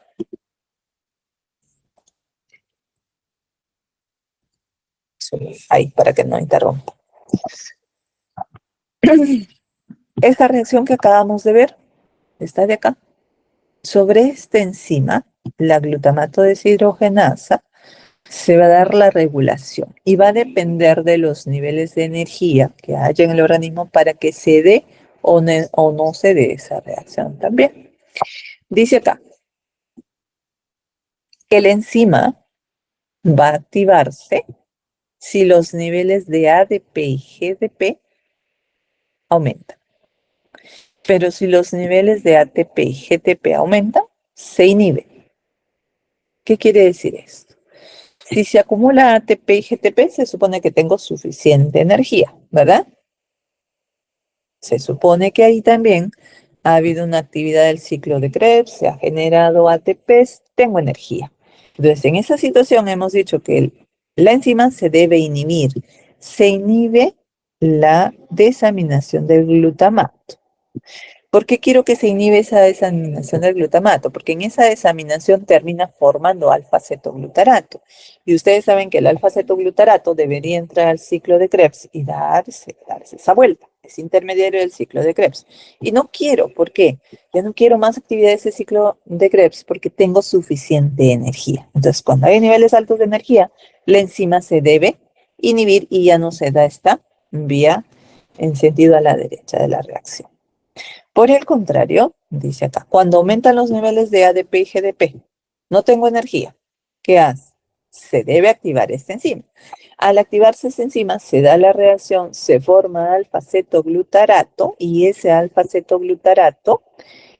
Ahí, para que no interrumpa. Esta reacción que acabamos de ver, esta de acá, sobre esta enzima, la glutamato deshidrogenasa, se va a dar la regulación y va a depender de los niveles de energía que haya en el organismo para que se dé o no se dé esa reacción también. Dice acá que la enzima va a activarse si los niveles de ADP y GDP aumentan. Pero si los niveles de ATP y GTP aumentan, se inhibe. ¿Qué quiere decir esto? Si se acumula ATP y GTP, se supone que tengo suficiente energía, ¿verdad? Se supone que ahí también ha habido una actividad del ciclo de Krebs, se ha generado ATPs, tengo energía. Entonces, en esa situación hemos dicho que la enzima se debe inhibir. Se inhibe la desaminación del glutamato. ¿Por qué quiero que se inhibe esa desaminación del glutamato? Porque en esa desaminación termina formando alfa-cetoglutarato. Y ustedes saben que el alfa-cetoglutarato debería entrar al ciclo de Krebs y darse esa vuelta. Es intermediario del ciclo de Krebs. Y no quiero, ¿por qué? Ya no quiero más actividad de ese ciclo de Krebs porque tengo suficiente energía. Entonces, cuando hay niveles altos de energía, la enzima se debe inhibir y ya no se da esta vía en sentido a la derecha de la reacción. Por el contrario, dice acá, cuando aumentan los niveles de ADP y GDP, no tengo energía. ¿Qué hace? Se debe activar esta enzima. Al activarse esta enzima, se da la reacción, se forma alfa-cetoglutarato y ese alfa-cetoglutarato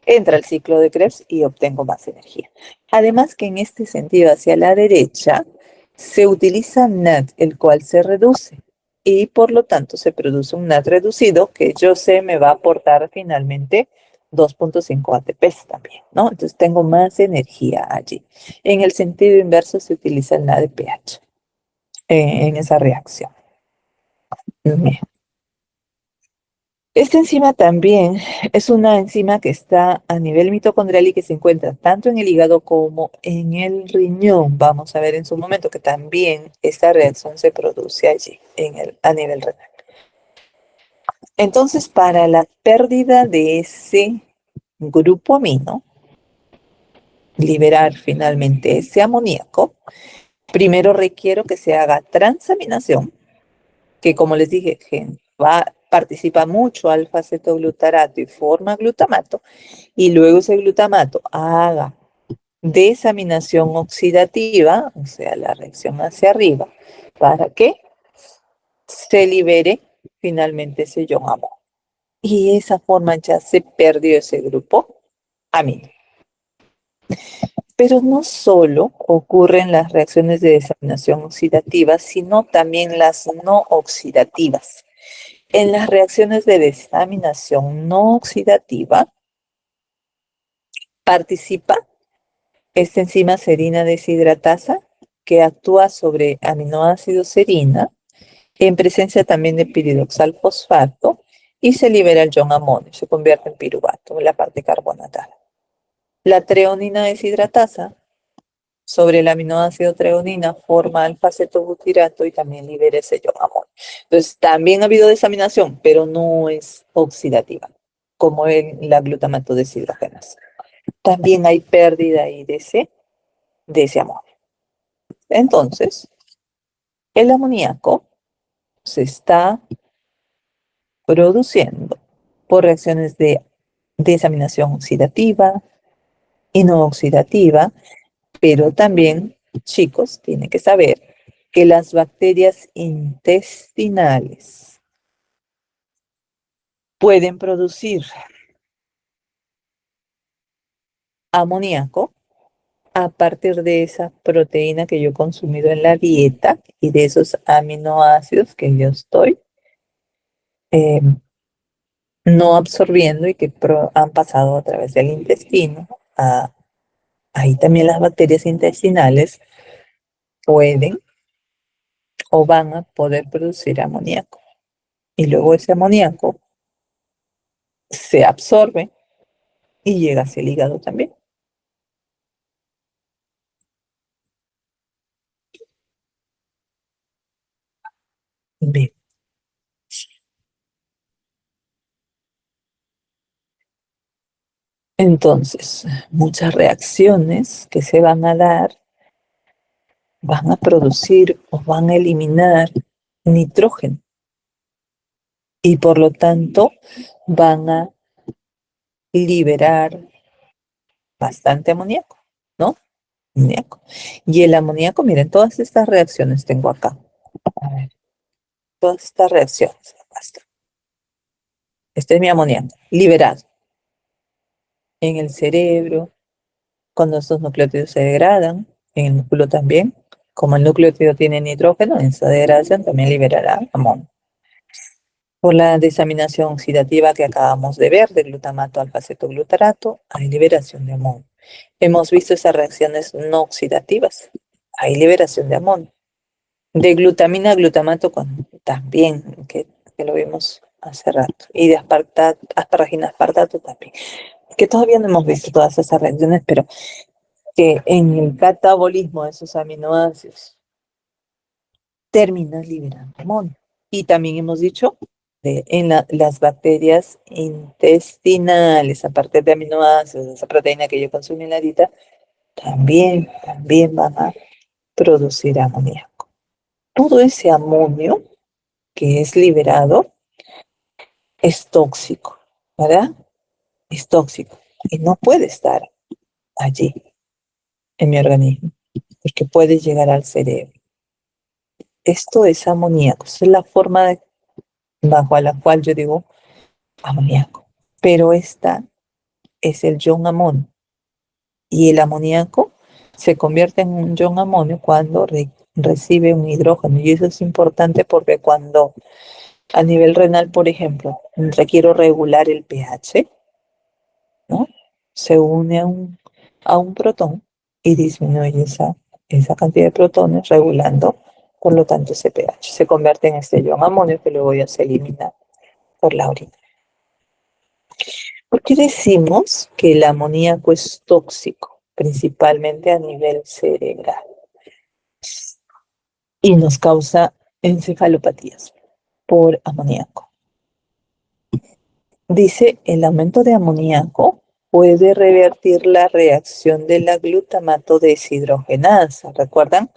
entra al ciclo de Krebs y obtengo más energía. Además que en este sentido hacia la derecha se utiliza NAD, el cual se reduce y por lo tanto se produce un NAD reducido que yo sé me va a aportar finalmente 2.5 ATPs también, ¿no? Entonces tengo más energía allí. En el sentido inverso se utiliza el NADPH en esa reacción. Bien. Esta enzima también es una enzima que está a nivel mitocondrial y que se encuentra tanto en el hígado como en el riñón. Vamos a ver en su momento que también esta reacción se produce allí, a nivel renal. Entonces, para la pérdida de ese grupo amino, liberar finalmente ese amoníaco, primero requiero que se haga transaminación, que como les dije, participa mucho alfa-cetoglutarato y forma glutamato, y luego ese glutamato haga desaminación oxidativa, o sea, la reacción hacia arriba, para que se libere finalmente ese ion amón. Y de esa forma ya se perdió ese grupo amino. Pero no solo ocurren las reacciones de desaminación oxidativa, sino también las no oxidativas. En las reacciones de desaminación no oxidativa participa esta enzima serina deshidratasa que actúa sobre aminoácido serina en presencia también de piridoxal fosfato y se libera el ion amonio, se convierte en piruvato en la parte carbonatada. La treonina deshidratasa sobre el aminoácido treonina forma alfa-cetobutirato y también libera ese ion amonio. Entonces también ha habido desaminación, pero no es oxidativa, como en la glutamato deshidrogenasa. También hay pérdida ahí de ese amonio. Entonces, el amoníaco se está produciendo por reacciones de desaminación oxidativa y no oxidativa, pero también, chicos, tienen que saber que las bacterias intestinales pueden producir amoníaco a partir de esa proteína que yo he consumido en la dieta y de esos aminoácidos que yo estoy eh, no absorbiendo y que han pasado a través del intestino. Ahí también las bacterias intestinales pueden o van a poder producir amoníaco. Y luego ese amoníaco se absorbe y llega hacia el hígado también. Bien. Entonces, muchas reacciones que se van a dar van a producir o van a eliminar nitrógeno y por lo tanto van a liberar bastante amoníaco, ¿no? Amoníaco. Y el amoníaco, miren, todas estas reacciones tengo acá. A ver, todas estas reacciones. Acá está. Este es mi amoníaco, liberado en el cerebro, cuando estos nucleótidos se degradan, en el músculo también. Como el nucleótido tiene nitrógeno, en esa degradación también liberará amonio. Por la desaminación oxidativa que acabamos de ver, de glutamato alfa-cetoglutarato, hay liberación de amonio. Hemos visto esas reacciones no oxidativas, hay liberación de amonio. De glutamina a glutamato también, que lo vimos hace rato. Y de asparagina aspartato también. Que todavía no hemos visto todas esas reacciones, pero que en el catabolismo de esos aminoácidos terminan liberando amonio. Y también hemos dicho en las bacterias intestinales, aparte de aminoácidos, esa proteína que yo consumí en la dieta, también van a producir amoníaco. Todo ese amonio que es liberado es tóxico, ¿verdad? Es tóxico y no puede estar allí en mi organismo porque puede llegar al cerebro. Esto es amoníaco, esa es la forma bajo la cual yo digo amoníaco, pero esta es el ion amonio y el amoníaco se convierte en un ion amonio cuando recibe un hidrógeno y eso es importante porque cuando a nivel renal, por ejemplo, requiero regular el pH, ¿no? Se une a un protón y disminuye esa cantidad de protones regulando, por lo tanto, ese pH. Se convierte en este ion amonio que luego ya se elimina por la orina. ¿Por qué decimos que el amoníaco es tóxico? Principalmente a nivel cerebral. Y nos causa encefalopatías por amoníaco. Dice, el aumento de amoníaco puede revertir la reacción de la glutamato deshidrogenasa. ¿Recuerdan?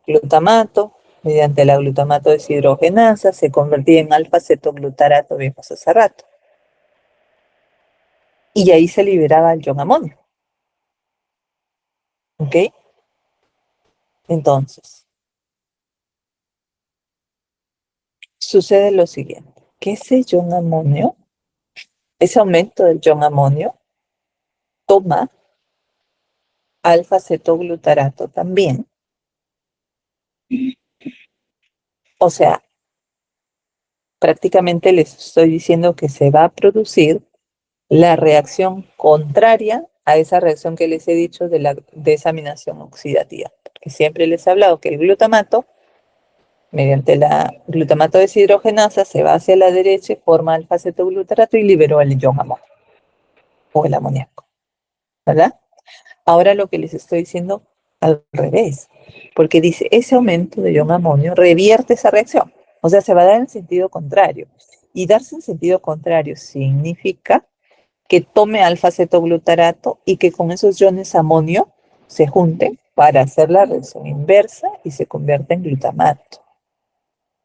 Glutamato, mediante la glutamato deshidrogenasa, se convertía en alfa-cetoglutarato, vimos hace rato. Y ahí se liberaba el ion amonio. ¿Ok? Entonces, sucede lo siguiente, que ese ion amonio, ese aumento del ion amonio, toma alfa-cetoglutarato también. O sea, prácticamente les estoy diciendo que se va a producir la reacción contraria a esa reacción que les he dicho de la desaminación oxidativa. Porque siempre les he hablado que el glutamato, mediante la glutamato deshidrogenasa, se va hacia la derecha y forma alfa-cetoglutarato y liberó el ion amonio o el amoníaco, ¿verdad? Ahora lo que les estoy diciendo al revés, porque dice, ese aumento de ion amonio revierte esa reacción, o sea, se va a dar en sentido contrario. Y darse en sentido contrario significa que tome alfa-cetoglutarato y que con esos iones amonio se junten para hacer la reacción inversa y se convierta en glutamato.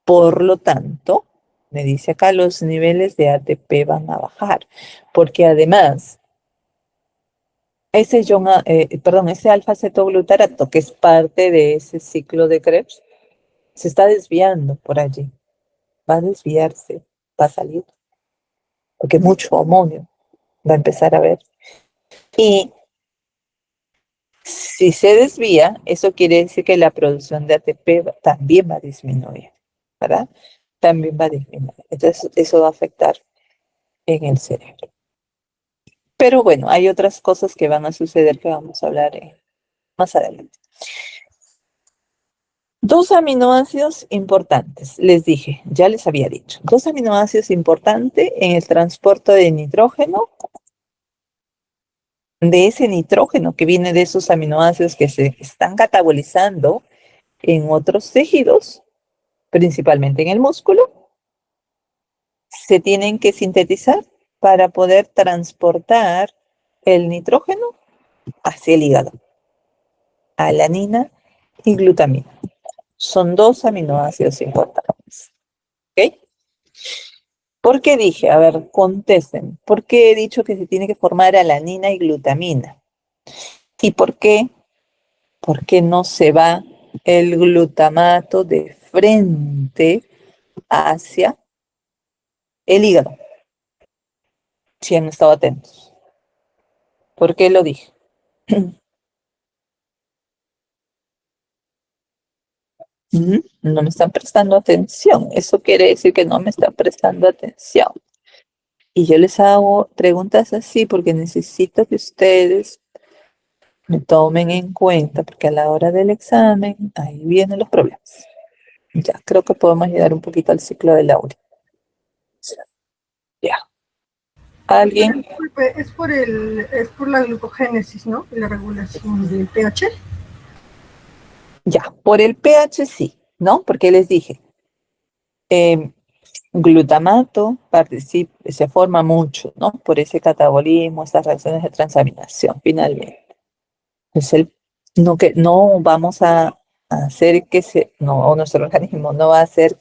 Por lo tanto, me dice acá, los niveles de ATP van a bajar, porque además ese ese alfa-cetoglutarato, que es parte de ese ciclo de Krebs, se está desviando por allí. Va a desviarse, va a salir, porque mucho amonio va a empezar a ver. Y si se desvía, eso quiere decir que la producción de ATP también va a disminuir, ¿verdad? También va a disminuir. Entonces, eso va a afectar en el cerebro. Pero bueno, hay otras cosas que van a suceder que vamos a hablar más adelante. Dos aminoácidos importantes, les dije, ya les había dicho. Dos aminoácidos importantes en el transporte de nitrógeno, de ese nitrógeno que viene de esos aminoácidos que se están catabolizando en otros tejidos, principalmente en el músculo, se tienen que sintetizar para poder transportar el nitrógeno hacia el hígado. Alanina y glutamina. Son 2 aminoácidos importantes. ¿Ok? ¿Por qué dije? A ver, contesten. ¿Por qué he dicho que se tiene que formar alanina y glutamina? ¿Y por qué? ¿Por qué no se va el glutamato de frente hacia el hígado? Si han estado atentos. ¿Por qué lo dije? No me están prestando atención. Eso quiere decir que no me están prestando atención. Y yo les hago preguntas así porque necesito que ustedes me tomen en cuenta, porque a la hora del examen, ahí vienen los problemas. Ya, creo que podemos llegar un poquito al ciclo de Laura. Ya. ¿Alguien? Disculpe, es por la glucogénesis, ¿no? La regulación del pH. Ya, por el pH sí, ¿no? Porque les dije, glutamato se forma mucho, ¿no? Por ese catabolismo, estas reacciones de transaminación, finalmente. Pues no vamos a hacer o nuestro organismo no va a hacer,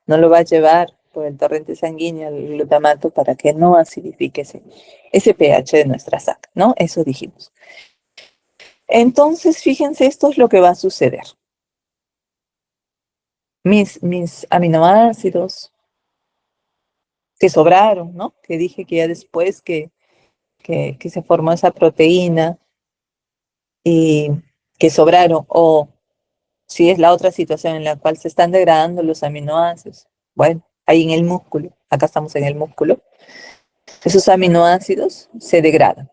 no lo va a llevar por el torrente sanguíneo el glutamato para que no acidifique ese pH de nuestra sangre, ¿no? Eso dijimos. Entonces, fíjense, esto es lo que va a suceder. Mis aminoácidos que sobraron, ¿no? Que dije que ya después que se formó esa proteína y que sobraron, o si es la otra situación en la cual se están degradando los aminoácidos, bueno, ahí en el músculo, acá estamos en el músculo, esos aminoácidos se degradan.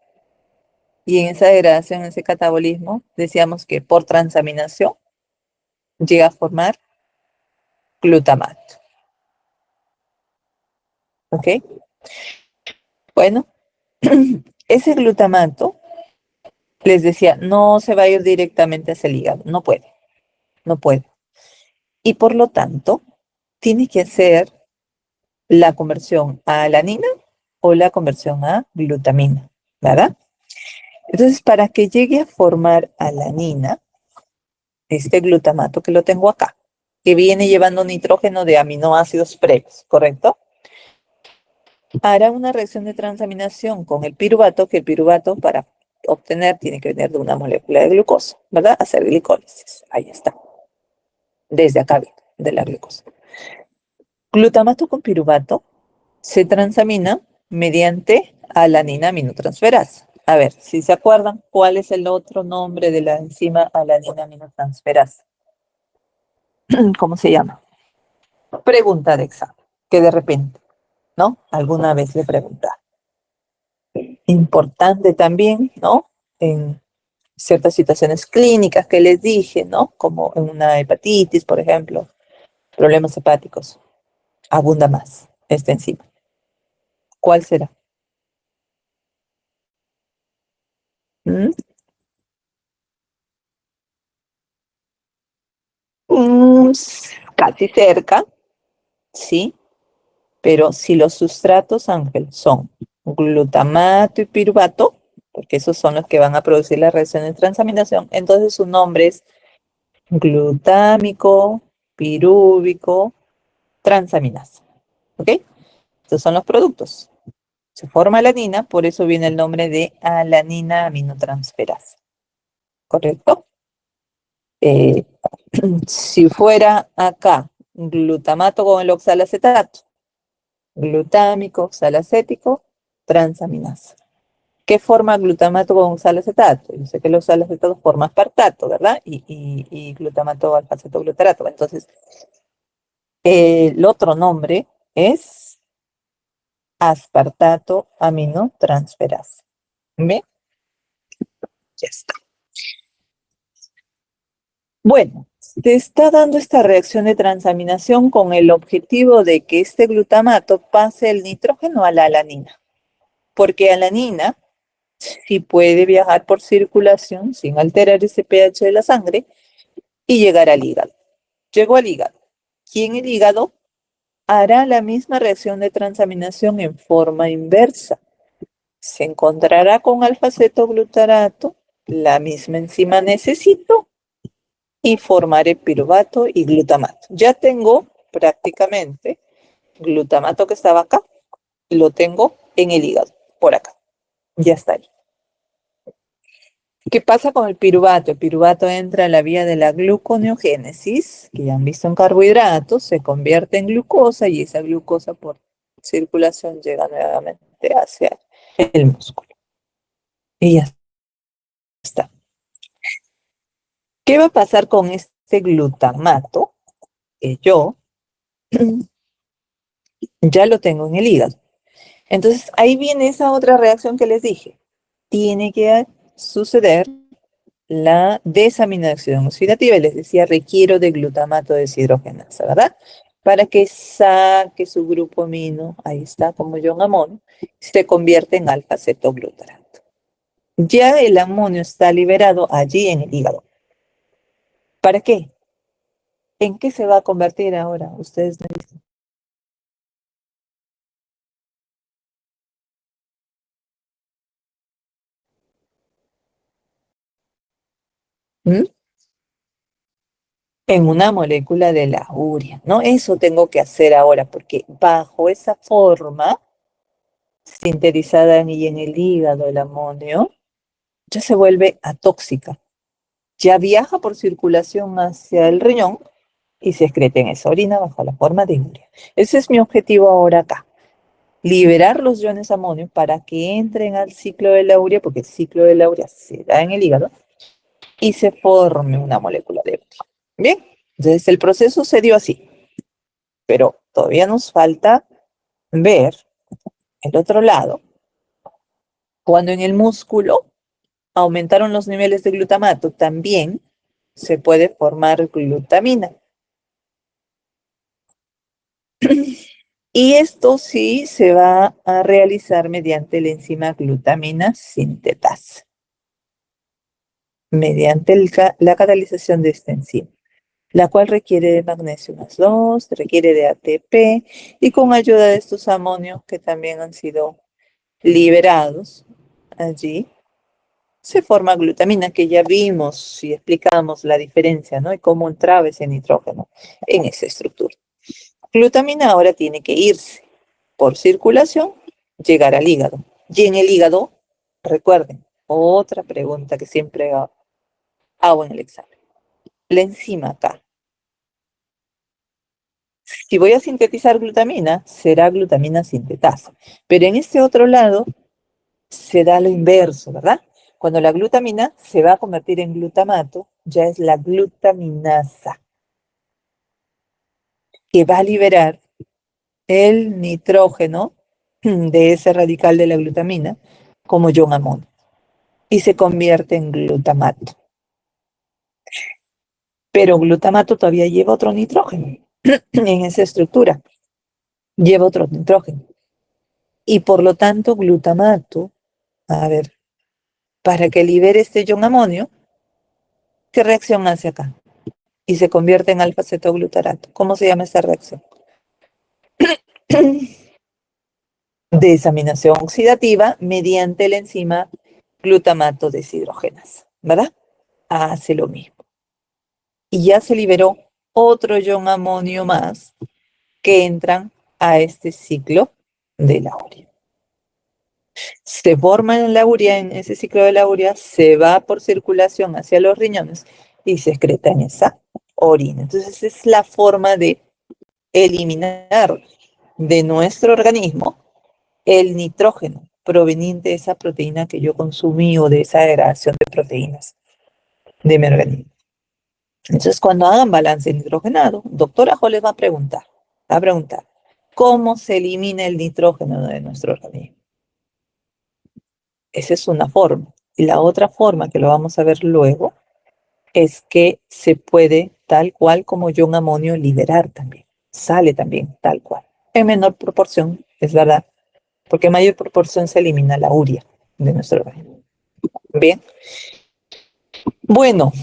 Y en esa degradación, en ese catabolismo, decíamos que por transaminación llega a formar glutamato. ¿Ok? Bueno, ese glutamato, les decía, no se va a ir directamente hacia el hígado, no puede. Y por lo tanto, tiene que hacer la conversión a alanina o la conversión a glutamina, ¿verdad? Entonces, para que llegue a formar alanina, este glutamato que lo tengo acá, que viene llevando nitrógeno de aminoácidos previos, ¿correcto? Hará una reacción de transaminación con el piruvato, que el piruvato para obtener tiene que venir de una molécula de glucosa, ¿verdad? Hacer glicólisis. Ahí está. Desde acá viene, de la glucosa. Glutamato con piruvato se transamina mediante alanina aminotransferasa. A ver, si se acuerdan, ¿cuál es el otro nombre de la enzima alanina aminotransferasa? ¿Cómo se llama? Pregunta de examen, que de repente, ¿no? Alguna vez le preguntaron. Importante también, ¿no? En ciertas situaciones clínicas que les dije, ¿no? Como en una hepatitis, por ejemplo, problemas hepáticos, abunda más esta enzima. ¿Cuál será? ¿Mm? Casi cerca, ¿sí? Pero si los sustratos, Ángel, son glutamato y piruvato, porque esos son los que van a producir la reacción de transaminación, entonces su nombre es glutámico, pirúvico, transaminasa. ¿Ok? Estos son los productos. Se forma alanina, por eso viene el nombre de alanina aminotransferasa. ¿Correcto? Si fuera acá glutamato con el oxalacetato, glutámico, oxalacético, transaminasa. ¿Qué forma glutamato con oxalacetato? Yo sé que el oxalacetato forma aspartato, ¿verdad? Y glutamato alfa-cetoglutarato. Entonces, el otro nombre es aspartato aminotransferasa. ¿Ve? Ya está. Bueno, se está dando esta reacción de transaminación con el objetivo de que este glutamato pase el nitrógeno a la alanina. Porque alanina sí puede viajar por circulación sin alterar ese pH de la sangre y llegar al hígado. Llegó al hígado. Y en el hígado hará la misma reacción de transaminación en forma inversa. Se encontrará con alfa-cetoglutarato, la misma enzima necesito, y formaré piruvato y glutamato. Ya tengo prácticamente glutamato que estaba acá, lo tengo en el hígado, por acá. Ya está ahí. ¿Qué pasa con el piruvato? El piruvato entra a la vía de la gluconeogénesis, que ya han visto en carbohidratos, se convierte en glucosa y esa glucosa por circulación llega nuevamente hacia el músculo. Y ya está. ¿Qué va a pasar con este glutamato? Que yo ya lo tengo en el hígado. Entonces ahí viene esa otra reacción que les dije. Tiene que suceder la desaminación oxidativa, y les decía, requiero de glutamato deshidrogenasa, ¿verdad? Para que saque su grupo amino, ahí está, como ion amonio, se convierte en alfa-cetoglutarato. Ya el amonio está liberado allí en el hígado. ¿Para qué? ¿En qué se va a convertir ahora? Ustedes me dicen. ¿Mm? En una molécula de la urea, ¿no? Eso tengo que hacer ahora, porque bajo esa forma, sintetizada y en el hígado el amonio, ya se vuelve atóxica. Ya viaja por circulación hacia el riñón y se excreta en esa orina bajo la forma de urea. Ese es mi objetivo ahora acá. Liberar los iones amonio para que entren al ciclo de la urea, porque el ciclo de la urea se da en el hígado, y se forme una molécula de urea. Bien, entonces el proceso se dio así, pero todavía nos falta ver el otro lado, cuando en el músculo aumentaron los niveles de glutamato, también se puede formar glutamina. Y esto sí se va a realizar mediante la enzima glutamina sintetasa, mediante la catalización de esta enzima, la cual requiere de magnesio más 2, requiere de ATP, y con ayuda de estos amonios que también han sido liberados allí, se forma glutamina, que ya vimos y explicamos la diferencia, ¿no? Y cómo entraba ese nitrógeno en esa estructura. Glutamina ahora tiene que irse por circulación, llegar al hígado. Y en el hígado, recuerden, otra pregunta que siempre hago en el examen. La enzima acá. Si voy a sintetizar glutamina, será glutamina sintetasa. Pero en este otro lado, se da lo inverso, ¿verdad? Cuando la glutamina se va a convertir en glutamato, ya es la glutaminasa, que va a liberar el nitrógeno de ese radical de la glutamina como ion amonio y se convierte en glutamato. Pero glutamato todavía lleva otro nitrógeno en esa estructura, lleva otro nitrógeno. Y por lo tanto, glutamato, a ver, para que libere este ion amonio, ¿qué reacción hace acá? Y se convierte en alfa-cetoglutarato. ¿Cómo se llama esta reacción? Desaminación oxidativa mediante la enzima glutamato deshidrogenasa, ¿verdad? Hace lo mismo. Y ya se liberó otro ion amonio más que entran a este ciclo de la urea. Se forma en la urea, en ese ciclo de la urea, se va por circulación hacia los riñones y se excreta en esa orina. Entonces es la forma de eliminar de nuestro organismo el nitrógeno proveniente de esa proteína que yo consumí o de esa degradación de proteínas de mi organismo. Entonces, cuando hagan balance nitrogenado, doctora Jo les va a preguntar, ¿cómo se elimina el nitrógeno de nuestro organismo? Esa es una forma. Y la otra forma, que lo vamos a ver luego, es que se puede, tal cual como ion amonio, liberar también. Sale también tal cual. En menor proporción, es verdad, porque en mayor proporción se elimina la urea de nuestro organismo. Bien. Bueno,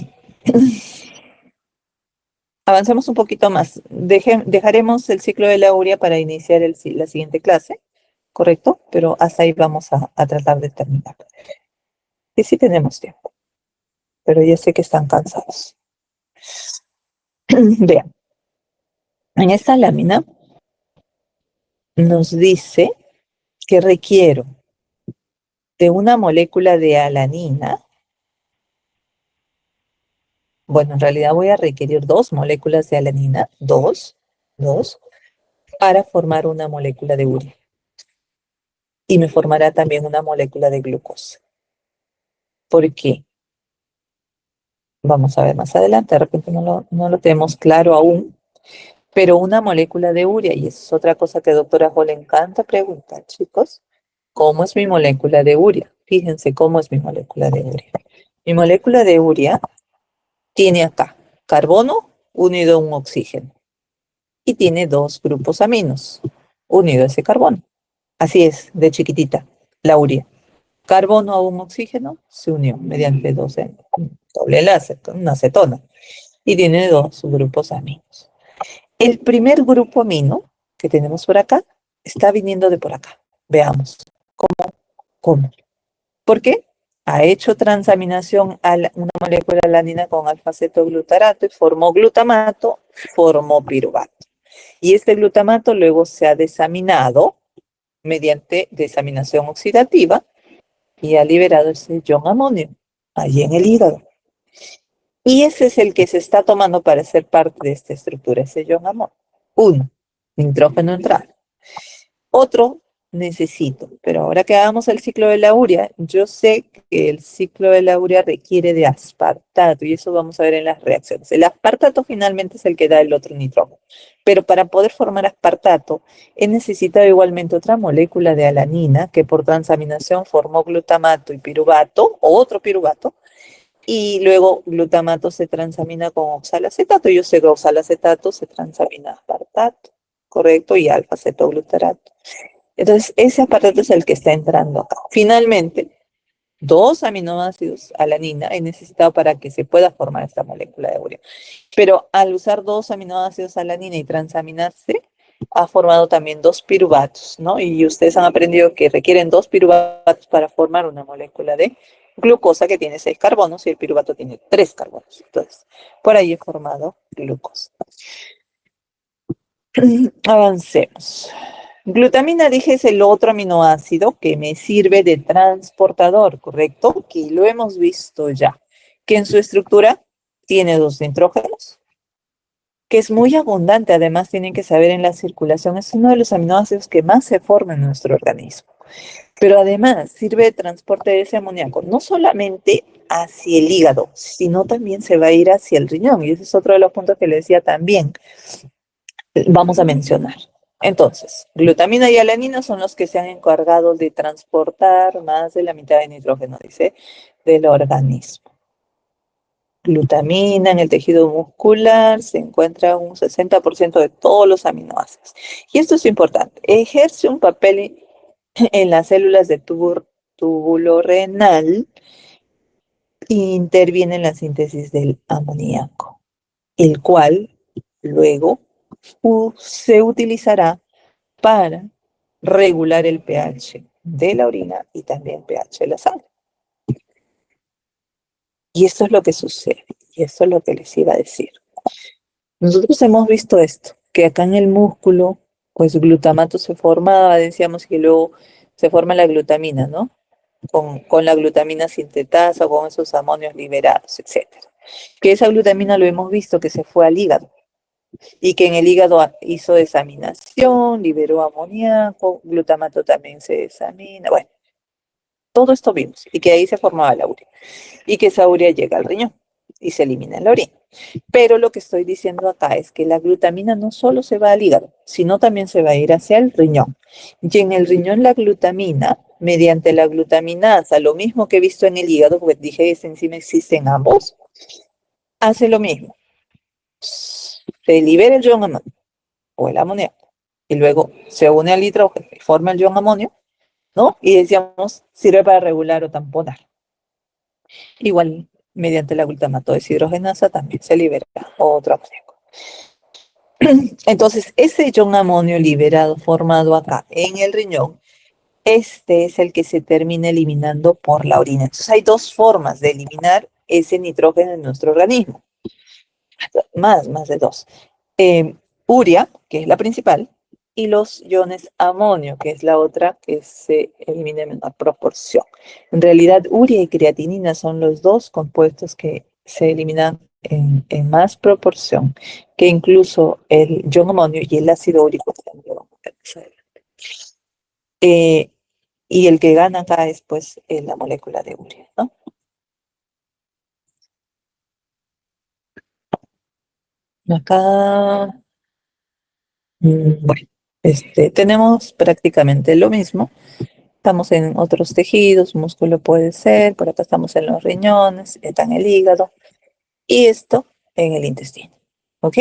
avancemos un poquito más. Dejaremos el ciclo de la urea para iniciar la siguiente clase, ¿correcto? Pero hasta ahí vamos a tratar de terminar. Y sí tenemos tiempo, pero ya sé que están cansados. Vean, en esta lámina nos dice que requiero de una molécula de alanina. Bueno, en realidad voy a requerir 2 moléculas de alanina, dos, para formar una molécula de urea. Y me formará también una molécula de glucosa. ¿Por qué? Vamos a ver más adelante, de repente no lo tenemos claro aún, pero una molécula de urea, y es otra cosa que a doctora Jo le encanta preguntar, chicos, ¿cómo es mi molécula de urea? Fíjense cómo es mi molécula de urea. Mi molécula de urea tiene acá carbono unido a un oxígeno y tiene 2 grupos aminos unido a ese carbono. Así es, de chiquitita, la urea. Carbono a un oxígeno se unió mediante doble enlace, con una acetona, y tiene 2 grupos aminos. El primer grupo amino que tenemos por acá está viniendo de por acá. Veamos cómo. ¿Por qué? Ha hecho transaminación a una molécula de alanina con alfa-cetoglutarato y formó glutamato, formó piruvato. Y este glutamato luego se ha desaminado mediante desaminación oxidativa y ha liberado ese ion amonio allí en el hígado. Y ese es el que se está tomando para ser parte de esta estructura, ese ion amonio. 1, nitrógeno entral. Otro, necesito, pero ahora que hagamos el ciclo de la urea, yo sé que el ciclo de la urea requiere de aspartato, y eso vamos a ver en las reacciones. El aspartato finalmente es el que da el otro nitrógeno, pero para poder formar aspartato, he necesitado igualmente otra molécula de alanina, que por transaminación formó glutamato y piruvato, o otro piruvato, y luego glutamato se transamina con oxalacetato. Yo sé que oxalacetato se transamina a aspartato, ¿correcto? Y alfa-cetoglutarato. Entonces, ese aparato es el que está entrando acá. Finalmente, 2 aminoácidos alanina he necesitado para que se pueda formar esta molécula de urea. Pero al usar 2 aminoácidos alanina y transaminarse, ha formado también 2 piruvatos, ¿no? Y ustedes han aprendido que requieren 2 piruvatos para formar una molécula de glucosa que tiene 6 carbonos y el piruvato tiene 3 carbonos. Entonces, por ahí he formado glucosa. Avancemos. Glutamina, dije, es el otro aminoácido que me sirve de transportador, ¿correcto? Que lo hemos visto ya, que en su estructura tiene 2 nitrógenos, que es muy abundante, además tienen que saber en la circulación, es uno de los aminoácidos que más se forma en nuestro organismo. Pero además sirve de transporte de ese amoníaco, no solamente hacia el hígado, sino también se va a ir hacia el riñón, y ese es otro de los puntos que le decía también, vamos a mencionar. Entonces, glutamina y alanina son los que se han encargado de transportar más de la mitad de nitrógeno, dice, del organismo. Glutamina en el tejido muscular se encuentra un 60% de todos los aminoácidos. Y esto es importante, ejerce un papel en las células de túbulo renal e interviene en la síntesis del amoníaco, el cual luego se utilizará para regular el pH de la orina y también pH de la sangre. Y esto es lo que sucede, y esto es lo que les iba a decir. Nosotros hemos visto esto, que acá en el músculo, pues glutamato se formaba, decíamos que luego se forma la glutamina, ¿no? Con la glutamina sintetasa, con esos amonios liberados, etc. Que esa glutamina lo hemos visto que se fue al hígado, y que en el hígado hizo desaminación, liberó amoníaco, glutamato también se desamina, bueno, todo esto vimos, y que ahí se formaba la urea, y que esa urea llega al riñón y se elimina en la orina. Pero lo que estoy diciendo acá es que la glutamina no solo se va al hígado, sino también se va a ir hacia el riñón. Y en el riñón la glutamina, mediante la glutaminasa, lo mismo que he visto en el hígado, porque dije que esa enzima existe en ambos, hace lo mismo. Se libera el ion amonio o el amoníaco y luego se une al nitrógeno y forma el ion amonio, ¿no? Y decíamos, sirve para regular o tamponar. Igual, mediante la glutamato deshidrogenasa también se libera otro amoníaco. Entonces, ese ion amonio liberado, formado acá en el riñón, este es el que se termina eliminando por la orina. Entonces, hay 2 formas de eliminar ese nitrógeno en nuestro organismo. más de dos. Urea, que es la principal, y los iones amonio, que es la otra que se elimina en menor proporción. En realidad, urea y creatinina son los dos compuestos que se eliminan en más proporción que incluso el ion amonio y el ácido úrico, que también lo vamos a ver más adelante. Y el que gana acá es pues la molécula de urea, ¿no? Acá, bueno, tenemos prácticamente lo mismo. Estamos en otros tejidos, músculo puede ser, por acá estamos en los riñones, está en el hígado, y esto en el intestino. ¿Ok?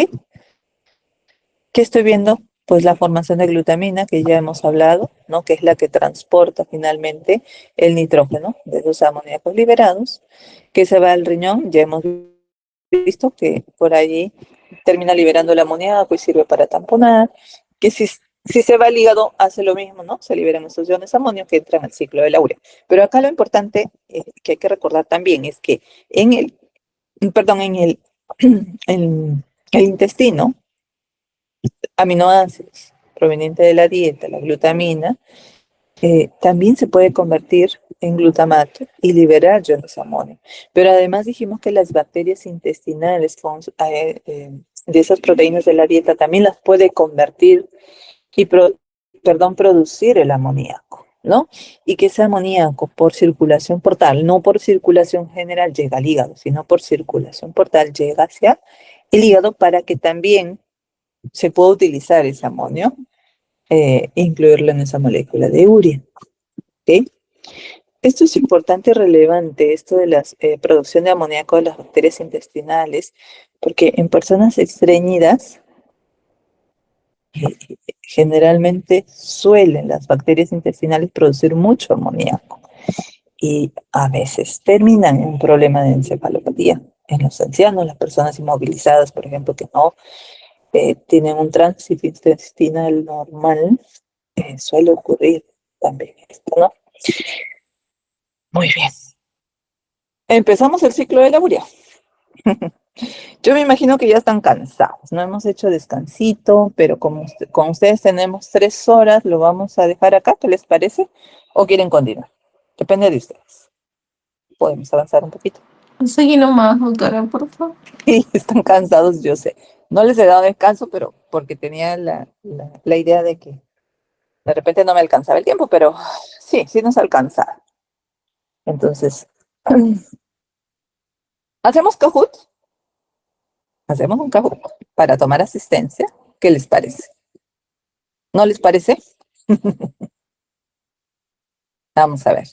¿Qué estoy viendo? Pues la formación de glutamina que ya hemos hablado, ¿no? Que es la que transporta finalmente el nitrógeno de los amoníacos liberados, que se va al riñón, ya hemos visto que por allí termina liberando el amoníaco y sirve para tamponar, que si se va al hígado hace lo mismo, ¿no? Se liberan esos iones amonio que entran al ciclo de la urea. Pero acá lo importante que hay que recordar también es que en en el intestino, aminoácidos provenientes de la dieta, la glutamina, también se puede convertir en glutamato y liberar iones amonio. Pero además dijimos que las bacterias intestinales de esas proteínas de la dieta también las puede convertir y producir el amoníaco, ¿no? Y que ese amoníaco por circulación portal, no por circulación general llega al hígado, sino por circulación portal llega hacia el hígado para que también se pueda utilizar ese amonio, incluirlo en esa molécula de urea. ¿Okay? Esto es importante y relevante, esto de la producción de amoníaco de las bacterias intestinales, porque en personas estreñidas, generalmente suelen las bacterias intestinales producir mucho amoníaco y a veces terminan en un problema de encefalopatía. En los ancianos, las personas inmovilizadas, por ejemplo, que no tienen un tránsito intestinal normal, suele ocurrir también esto, ¿no? Muy bien. Empezamos el ciclo de la urea. Yo me imagino que ya están cansados, no hemos hecho descansito, pero como con ustedes tenemos 3 horas, lo vamos a dejar acá, ¿qué les parece? ¿O quieren continuar? Depende de ustedes. Podemos avanzar un poquito. Seguí nomás, doctora, por favor. Y están cansados, yo sé. No les he dado descanso, pero porque tenía la idea de que de repente no me alcanzaba el tiempo, pero sí nos alcanza. Entonces, ¿hacemos Kahoot? Hacemos un Kahoot para tomar asistencia. ¿Qué les parece? ¿No les parece? Vamos a ver.